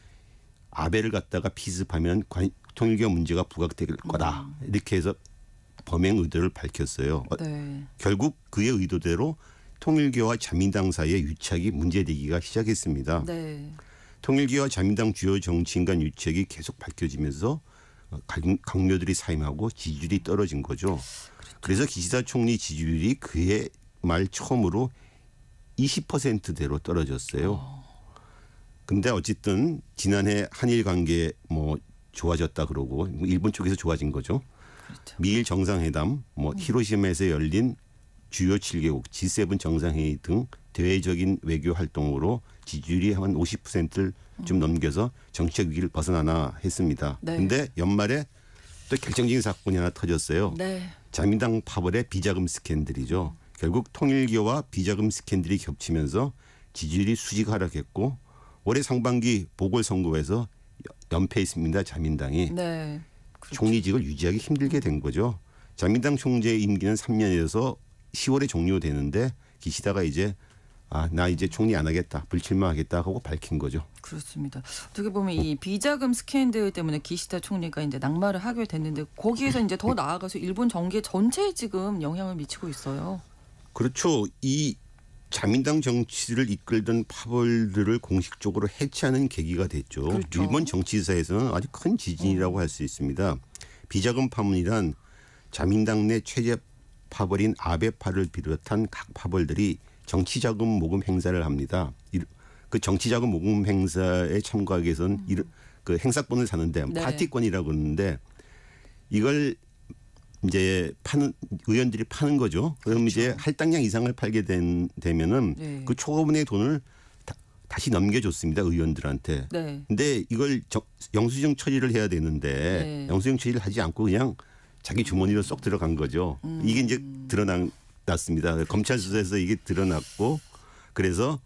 아베를 갖다가 피습하면 통일교 문제가 부각될 거다. 이렇게 해서 범행 의도를 밝혔어요. 네. 결국 그의 의도대로 통일교와 자민당 사이의 유착이 문제되기가 시작했습니다. 네. 통일교와 자민당 주요 정치인 간 유착이 계속 밝혀지면서 강요들이 사임하고 지지율이 떨어진 거죠. 그래서 기시다 총리 지지율이 그해 말 처음으로 20%대로 떨어졌어요. 근데 어쨌든 지난해 한일 관계 좋아졌다 그러고 일본 쪽에서 좋아진 거죠. 그렇죠. 미일 정상회담, 히로시마에서 열린 주요 7개국 G7 정상회의 등 대외적인 외교 활동으로 지지율이 한 50%를 좀 넘겨서 정치적 위기를 벗어나나 했습니다. 그런데 네. 연말에 또 결정적인 사건이 하나 터졌어요. 네. 자민당 파벌의 비자금 스캔들이죠. 결국 통일교와 비자금 스캔들이 겹치면서 지지율이 수직 하락했고 올해 상반기 보궐선거에서 연패했습니다. 자민당이. 네. 그렇죠. 총리직을 유지하기 힘들게 된 거죠. 자민당 총재의 임기는 3년에서 10월에 종료되는데 기시다가 이제 나 이제 총리 안 하겠다. 불출마하겠다 하고 밝힌 거죠. 그렇습니다. 어떻게 보면 이 비자금 스캔들 때문에 기시다 총리가 이제 낙마를 하게 됐는데 거기에서 이제 더 나아가서 일본 정계 전체에 지금 영향을 미치고 있어요. 그렇죠. 이 자민당 정치를 이끌던 파벌들을 공식적으로 해체하는 계기가 됐죠. 그렇죠. 일본 정치사에서는 아주 큰 지진이라고 할 수 있습니다. 비자금 파문이란 자민당 내 최재 파벌인 아베파를 비롯한 각 파벌들이 정치자금 모금 행사를 합니다. 그 정치자금 모금 행사에 참가하기 위해서는 그 행사권을 사는데 네. 파티권이라고 그러는데 이걸 이제 의원들이 파는 거죠. 그럼 그렇죠. 이제 할당량 이상을 팔게 되면은 네. 그 초과분의 돈을 다시 넘겨줬습니다. 의원들한테. 네. 근데 이걸 영수증 처리를 해야 되는데 네. 영수증 처리를 하지 않고 그냥 자기 주머니로 쏙 들어간 거죠. 이게 이제 드러났습니다. 검찰 수사에서 이게 드러났고 그래서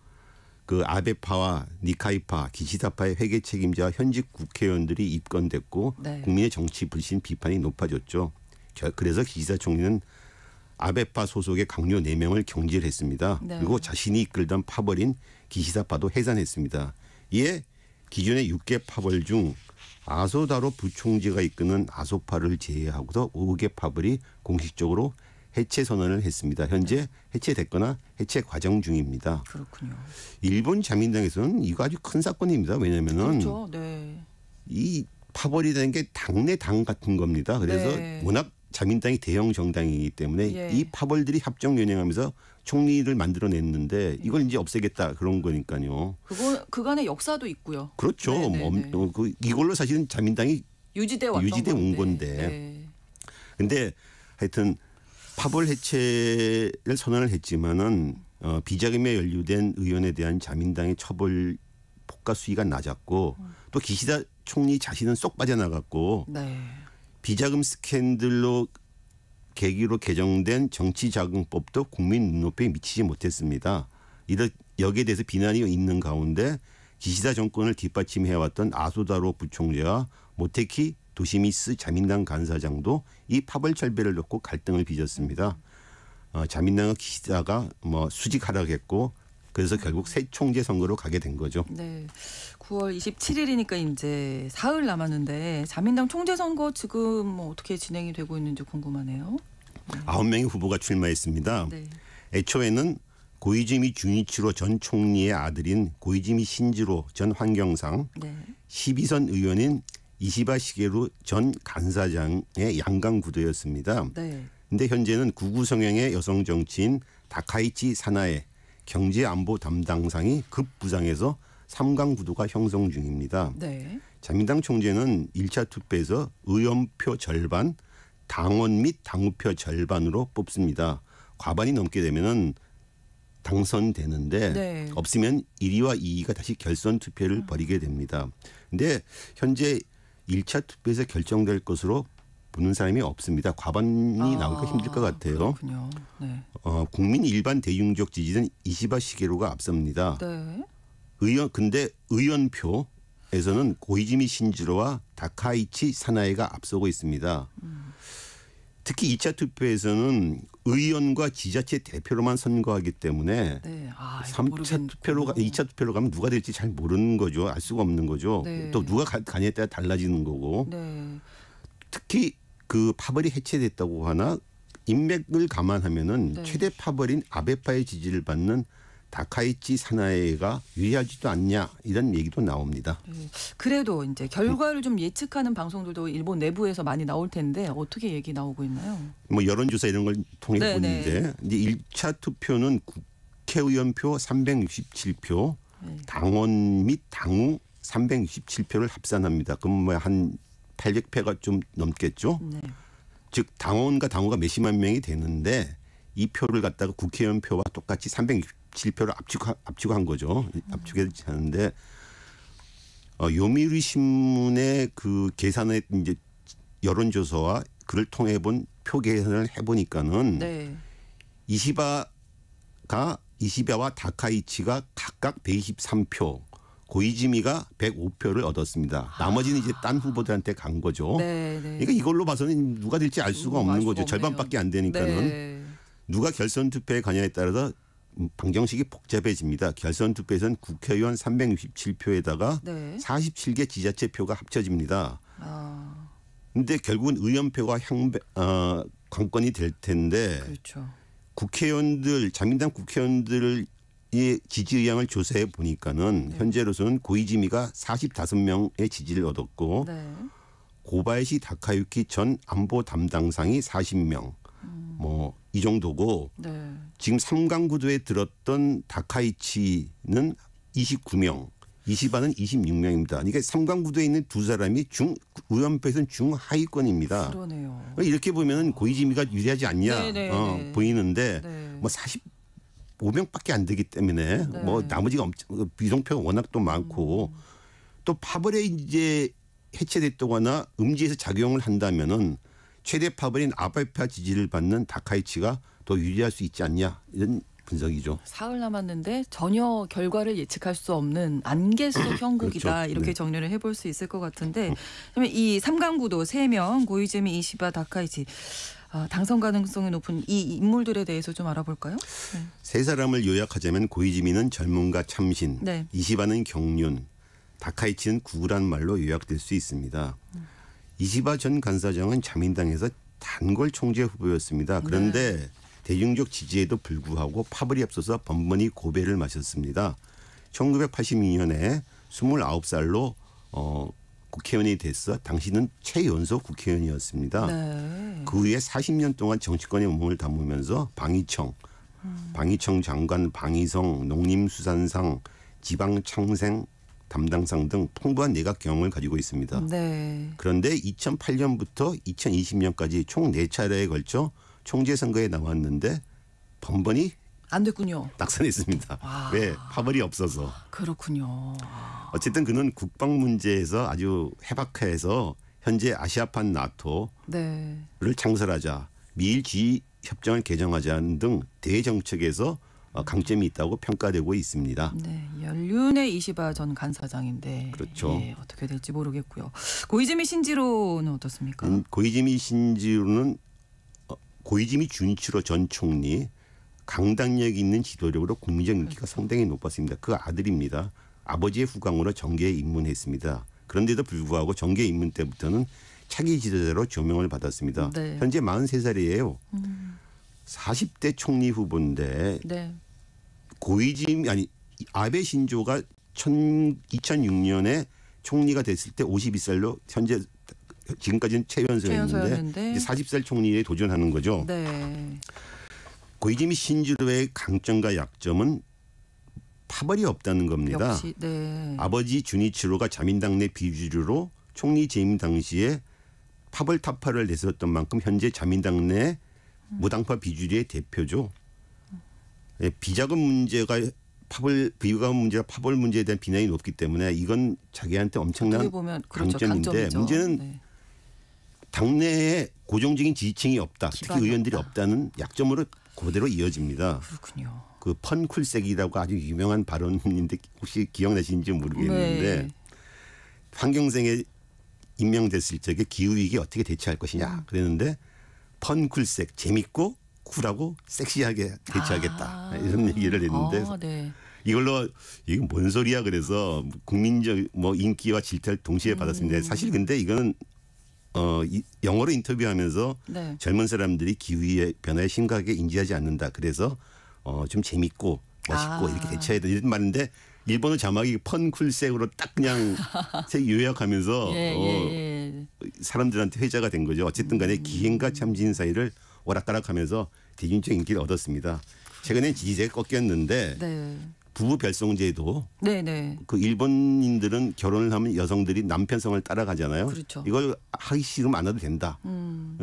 그 아베파와 니카이파, 기시다파의 회계 책임자와 현직 국회의원들이 입건됐고 네. 국민의 정치 불신 비판이 높아졌죠. 그래서 기시다 총리는 아베파 소속의 강요 4명을 경질했습니다. 네. 그리고 자신이 이끌던 파벌인 기시다파도 해산했습니다. 이에 기존의 6개 파벌 중 아소다로 부총재가 이끄는 아소파를 제외하고도 5개 파벌이 공식적으로 해체 선언을 했습니다. 현재 해체됐거나 해체 과정 중입니다. 그렇군요. 일본 자민당에서는 이거 아주 큰 사건입니다. 왜냐하면은 그렇죠. 네. 이 파벌이라는 게 당내 당 같은 겁니다. 그래서 네. 워낙 자민당이 대형 정당이기 때문에 예. 이 파벌들이 합정 연행하면서 총리를 만들어냈는데 이걸 이제 없애겠다 그런 거니까요. 그간의 역사도 있고요. 그렇죠. 네네네. 이걸로 사실은 자민당이 유지돼 왔던 건데. 네. 근데 하여튼 파벌 해체를 선언을 했지만은 비자금에 연루된 의원에 대한 자민당의 처벌 폭과 수위가 낮았고 또 기시다 총리 자신은 쏙 빠져나갔고 네. 비자금 스캔들로 계기로 개정된 정치자금법도 국민 눈높이에 미치지 못했습니다. 여기에 대해서 비난이 있는 가운데 기시다 정권을 뒷받침해왔던 아소다로 부총재와 모테키 도시미스 자민당 간사장도 이 파벌 철배를 놓고 갈등을 빚었습니다. 자민당은 기시다가 수직 하락했고 그래서 결국 새 총재 선거로 가게 된 거죠. 네. 9월 27일이니까 이제 사흘 남았는데 자민당 총재 선거 지금 어떻게 진행이 되고 있는지 궁금하네요. 9명의 후보가 출마했습니다. 네. 애초에는 고이즈미 주니치로 전 총리의 아들인 고이즈미 신지로 전 환경상, 네. 12선 의원인 이시바 시게루 전 간사장의 양강 구도였습니다. 네. 근데 현재는 구구 성향의 여성 정치인 다카이치 사나에 경제안보 담당상이 급부상해서 3강 구도가 형성 중입니다. 네. 자민당 총재는 1차 투표에서 의원표 절반, 당원 및 당후표 절반으로 뽑습니다. 과반이 넘게 되면은 당선되는데 네. 없으면 1위와 2위가 다시 결선 투표를 벌이게 됩니다. 근데 현재 1차 투표에서 결정될 것으로 보는 사람이 없습니다. 과반이 나오기가 힘들 것 같아요. 그렇군요. 네. 국민 일반 대중적 지지는 이시바 시게루가 앞섭니다. 네. 근데 의원표에서는 고이즈미 신지로와 다카이치 사나에가 앞서고 있습니다. 특히 2차 투표에서는 의원과 지자체 대표로만 선거하기 때문에 네. 3차 투표로 2차 투표로 가면 누가 될지 잘 모르는 거죠. 알 수가 없는 거죠. 네. 또 누가 가냐에 따라 달라지는 거고. 네. 특히 그 파벌이 해체됐다고 하나 인맥을 감안하면은 네. 최대 파벌인 아베파의 지지를 받는 다카이치 사나에가 유리하지도 않냐 이런 얘기도 나옵니다. 네. 그래도 이제 결과를 좀 예측하는 방송들도 일본 내부에서 많이 나올 텐데 어떻게 얘기 나오고 있나요? 여론조사 이런 걸 통해 네네. 보는데 이제 1차 투표는 국회의원표 367표, 네. 당원 및 당후 367표를 합산합니다. 그럼 한 800표가 좀 넘겠죠. 네. 즉 당원과 당후가 몇십만 명이 되는데 이 표를 갖다가 국회의원 표와 똑같이 367표를 압축한 거죠. 압축해서 하는데 요미우리 신문의 그 계산의 이제 여론조사와 그를 통해 본 표 계산을 해보니까는 네. 이시바와 다카이치가 각각 123표, 고이즈미가 105표를 얻었습니다. 나머지는 이제 딴 후보들한테 간 거죠. 네, 네. 그러니까 이걸로 봐서는 누가 될지 알 수가 없는 거죠. 없네요. 절반밖에 안 되니까는. 네. 누가 결선 투표에 가냐에 따라서 방정식이 복잡해집니다. 결선 투표에서는 국회의원 367표에다가 네. 47개 지자체 표가 합쳐집니다. 아, 근데 결국은 의원표가 관건이 될 텐데 그렇죠. 자민당 국회의원들의 지지 의향을 조사해 보니까는 네. 현재로서는 고이즈미가 45명의 지지를 얻었고 네. 고바야시 다카유키 전 안보 담당상이 40명. 이 정도고 네. 지금 3강 구도에 들었던 다카이치는 29명, 이시바는 26명입니다. 그러니까 3강 구도에 있는 두 사람이 의원표에서는 중하위권입니다. 그러네요. 이렇게 보면 고이즈미가 유리하지 않냐 보이는데 네. 45명밖에 안 되기 때문에 네. 나머지가 비동표가 워낙 또 많고 또 파벌에 이제 해체됐다거나 음지에서 작용을 한다면은 최대 파벌인 아베파 지지를 받는 다카이치가 더 유리할 수 있지 않냐 이런 분석이죠. 사흘 남았는데 전혀 결과를 예측할 수 없는 안개 속 형국이다. 그렇죠. 이렇게 네. 정리를 해볼 수 있을 것 같은데 그러면 이 3강 구도 3명 고이즈미, 이시바, 다카이치 당선 가능성이 높은 이 인물들에 대해서 좀 알아볼까요? 네. 세 사람을 요약하자면 고이즈미는 전문가 참신, 네. 이시바는 경륜, 다카이치는 구구란 말로 요약될 수 있습니다. 이시바 전 간사장은 자민당에서 단골 총재 후보였습니다. 그런데 네. 대중적 지지에도 불구하고 파벌이 없어서 번번이 고배를 마셨습니다. 1982년에 29살로 국회의원이 됐어 당시는 최연소 국회의원이었습니다. 네. 그 후에 40년 동안 정치권의 몸을 담으면서 방위청 장관, 방위성, 농림수산상, 지방창생 담당상 등 풍부한 내각 경험을 가지고 있습니다. 네. 그런데 2008년부터 2020년까지 총 4차례에 걸쳐 총재 선거에 나왔는데 번번이 안 됐군요. 낙선했습니다. 아. 왜? 파벌이 없어서. 그렇군요. 어쨌든 그는 국방 문제에서 아주 해박해서 현재 아시아판 나토를 네. 창설하자, 미일 지휘 협정을 개정하자는 등 대정책에서 강점이 있다고 평가되고 있습니다. 네, 연륜의 이시바 전 간사장인데 그렇죠. 예, 어떻게 될지 모르겠고요. 고이즈미 신지로는 어떻습니까? 고이즈미 신지로는 고이즈미 준이치로 전 총리 강당력 있는 지도력으로 국민적 인기가 상당히 높았습니다. 그 아들입니다. 아버지의 후광으로 정계에 입문했습니다. 그런데도 불구하고 정계 입문 때부터는 차기 지도자로 조명을 받았습니다. 네. 현재 43살이에요. 40대 총리 후보인데 네. 아베 신조가 2006년에 총리가 됐을 때 52살로 현재 지금까지는 최연소였는데 40살 총리에 도전하는 거죠. 네. 고이즈미 신지로의 강점과 약점은 파벌이 없다는 겁니다. 역시 네. 아버지 주니치로가 자민당 내 비주류로 총리 재임 당시에 파벌 타파를 내세웠던 만큼 현재 자민당 내 무당파 비주류의 대표죠. 비자금 문제가 비자금 문제가 파벌 문제에 대한 비난이 높기 때문에 이건 자기한테 엄청난 보면 강점인데 강점이죠. 문제는 네. 당내에 고정적인 지지층이 없다. 특히 의원들이 없다는 약점으로 그대로 이어집니다. 그렇군요. 그 펀쿨색이라고 아주 유명한 발언인데 혹시 기억나시는지 모르겠는데 네. 환경생에 임명됐을 적에 기후위기 어떻게 대처할 것이냐 그랬는데 펀쿨색 재밌고 쿨하고 섹시하게 대처하겠다 이런 얘기를 했는데 네. 이걸로 이게 뭔 소리야 그래서 국민적 인기와 질타를 동시에 받았습니다. 사실 근데 이거는 영어로 인터뷰하면서 네. 젊은 사람들이 기후의 변화에 심각하게 인지하지 않는다. 그래서 좀 재밌고 멋있고 이렇게 대처해야 된다 이런 말인데 일본어 자막이 펀쿨색으로 딱 그냥 요약하면서 사람들한테 회자가 된 거죠. 어쨌든 간에 기행과 참진 사이를 오락가락하면서 대중적 인기를 얻었습니다. 최근에 지지세가 꺾였는데 네. 부부 별성제도 네네. 그 일본인들은 결혼을 하면 여성들이 남편성을 따라가잖아요. 그렇죠. 이걸 하기 싫으면 안 해도 된다.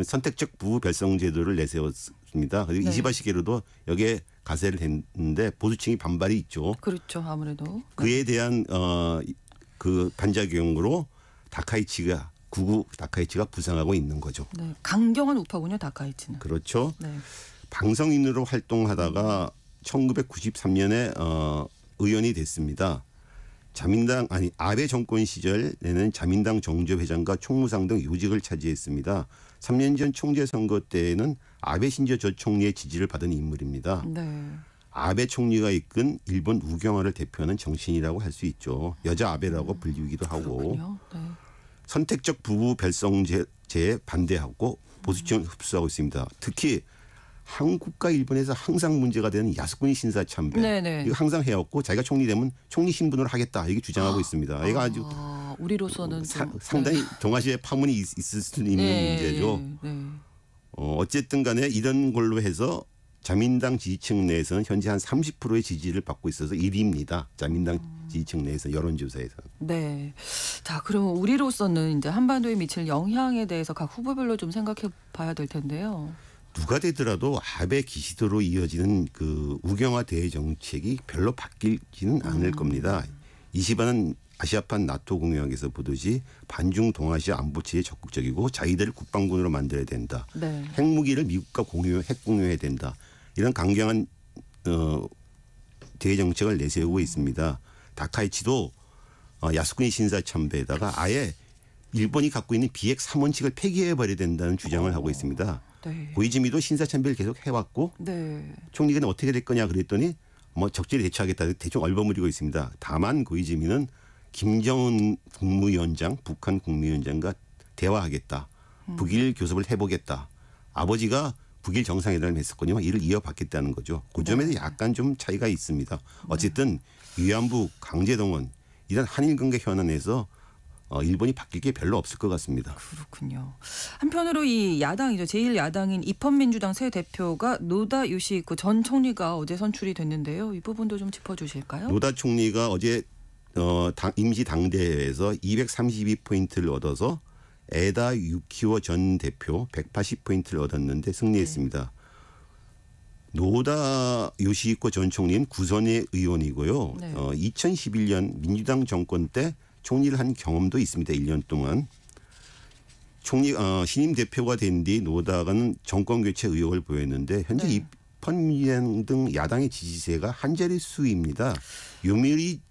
선택적 부부 별성제도를 내세웠습니다. 그리고 네. 이시바 시게로도 여기에 가세를 했는데 보수층이 반발이 있죠. 그렇죠. 아무래도. 그에 대한 그 반작용으로 구구 다카이치가 부상하고 있는 거죠. 네. 강경한 우파군요. 다카이치는. 그렇죠. 네. 방송인으로 활동하다가 1993년에 의원이 됐습니다. 아베 정권 시절에는 자민당 정조회장과 총무상 등 요직을 차지했습니다. 3년 전 총재 선거 때에는 아베 신조 전 총리의 지지를 받은 인물입니다. 네. 아베 총리가 이끈 일본 우경화를 대표하는 정신이라고 할 수 있죠. 여자 아베라고 불리기도 하고. 그렇군요. 네. 선택적 부부 별성제에 반대하고 보수층을 흡수하고 있습니다. 특히 한국과 일본에서 항상 문제가 되는 야스쿠니 신사 참배. 네네. 이거 항상 해왔고 자기가 총리 되면 총리 신분으로 하겠다. 이게 주장하고 있습니다. 이거 아주 우리로서는 상당히 동아시아에 파문이 있을 수 있는 문제죠. 네. 어쨌든 간에 이런 걸로 해서 자민당 지지층 내에서는 현재 한 30%의 지지를 받고 있어서 1위입니다. 자민당 지지층 내에서 여론조사에서. 네. 자, 그럼 우리로서는 이제 한반도에 미칠 영향에 대해서 각 후보별로 좀 생각해 봐야 될 텐데요. 누가 되더라도 아베 기시도로 이어지는 그 우경화 대외 정책이 별로 바뀌지는 않을 겁니다. 이시바는 아시아판 나토 공약에서 보듯이 반중 동아시아 안보체에 적극적이고 자기들을 국방군으로 만들어야 된다. 네. 핵무기를 미국과 핵 공유해야 된다. 이런 강경한 대외 정책을 내세우고 있습니다. 다카이치도 야스쿠니 신사 참배에다가 아예 일본이 갖고 있는 비핵 3원칙을 폐기해버려야 된다는 주장을 하고 있습니다. 네. 고이즈미도 신사 참배를 계속 해왔고 네. 총리가 어떻게 될 거냐 그랬더니 적절히 대처하겠다 대충 얼버무리고 있습니다. 다만 고이즈미는 김정은 국무위원장 북한 국무위원장과 대화하겠다. 북일 교섭을 해보겠다. 아버지가 북일 정상회담을 했었거든요. 이를 이어받겠다는 거죠. 그 점에서 약간 좀 차이가 있습니다. 어쨌든 위안부 강제동원 이런 한일 관계 현안에서 일본이 바뀔 게 별로 없을 것 같습니다. 그렇군요. 한편으로 이 야당이죠. 제1야당인 입헌민주당 새 대표가 노다 요시히코 전 총리가 어제 선출이 됐는데요. 이 부분도 좀 짚어주실까요? 노다 총리가 어제 임시 당대회에서 232포인트를 얻어서 에다 유키오 전 대표 180포인트를 얻었는데 승리했습니다. 노다 요시히코 전 총리는 구선의 의원이고요. 2011년 민주당 정권 때 총리를 한 경험도 있습니다. 1년 동안. 총리 신임 대표가 된 뒤 노다가는 정권 교체 의혹을 보였는데 현재 입헌민주당 등 야당의 지지세가 한 자릿수입니다. 요미우리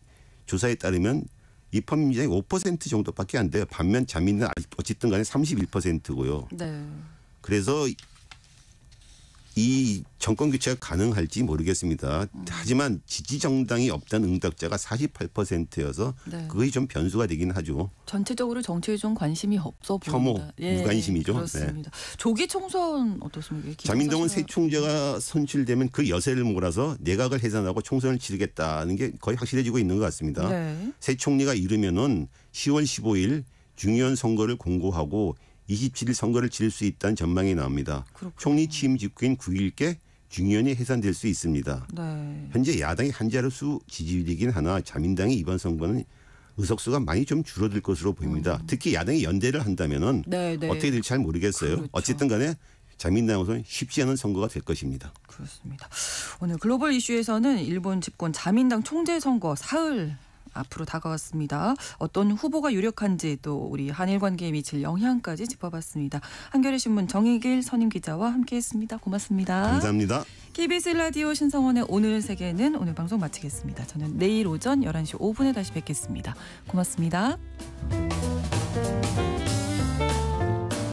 조사에 따르면 입헌민주당이 5% 정도밖에 안 돼요. 반면 자민은 어쨌든 간에 31%고요. 네. 그래서 이 정권 교체가 가능할지 모르겠습니다. 하지만 지지 정당이 없다는 응답자가 48%여서 그것이 좀 변수가 되긴 하죠. 전체적으로 정치에 좀 관심이 없어 보입니다. 혐오, 무관심이죠. 그렇습니다. 조기 총선 어떻습니까? 자민당은 새 총재가 선출되면 그 여세를 몰아서 내각을 해산하고 총선을 치르겠다는 게 거의 확실해지고 있는 것 같습니다. 새 총리가 이르면은 10월 15일 중요한 선거를 공고하고 27일 선거를 치를 수 있다는 전망이 나옵니다. 그렇군요. 총리 취임 직후인 9일께 중의원이 해산될 수 있습니다. 현재 야당이 한 자릿수 지지율이긴 하나 자민당이 이번 선거는 의석수가 많이 좀 줄어들 것으로 보입니다. 특히 야당이 연대를 한다면은 어떻게 될지 잘 모르겠어요. 그렇죠. 어쨌든 간에 자민당으로서는 쉽지 않은 선거가 될 것입니다. 그렇습니다. 오늘 글로벌 이슈에서는 일본 집권 자민당 총재 선거 사흘 앞으로 다가왔습니다. 어떤 후보가 유력한지 또 우리 한일 관계에 미칠 영향까지 짚어봤습니다. 한겨레 신문 정익일 선임 기자와 함께했습니다. 고맙습니다. 감사합니다. KBS 라디오 신성원의 오늘 세계는 오늘 방송 마치겠습니다. 저는 내일 오전 11시 5분에 다시 뵙겠습니다. 고맙습니다.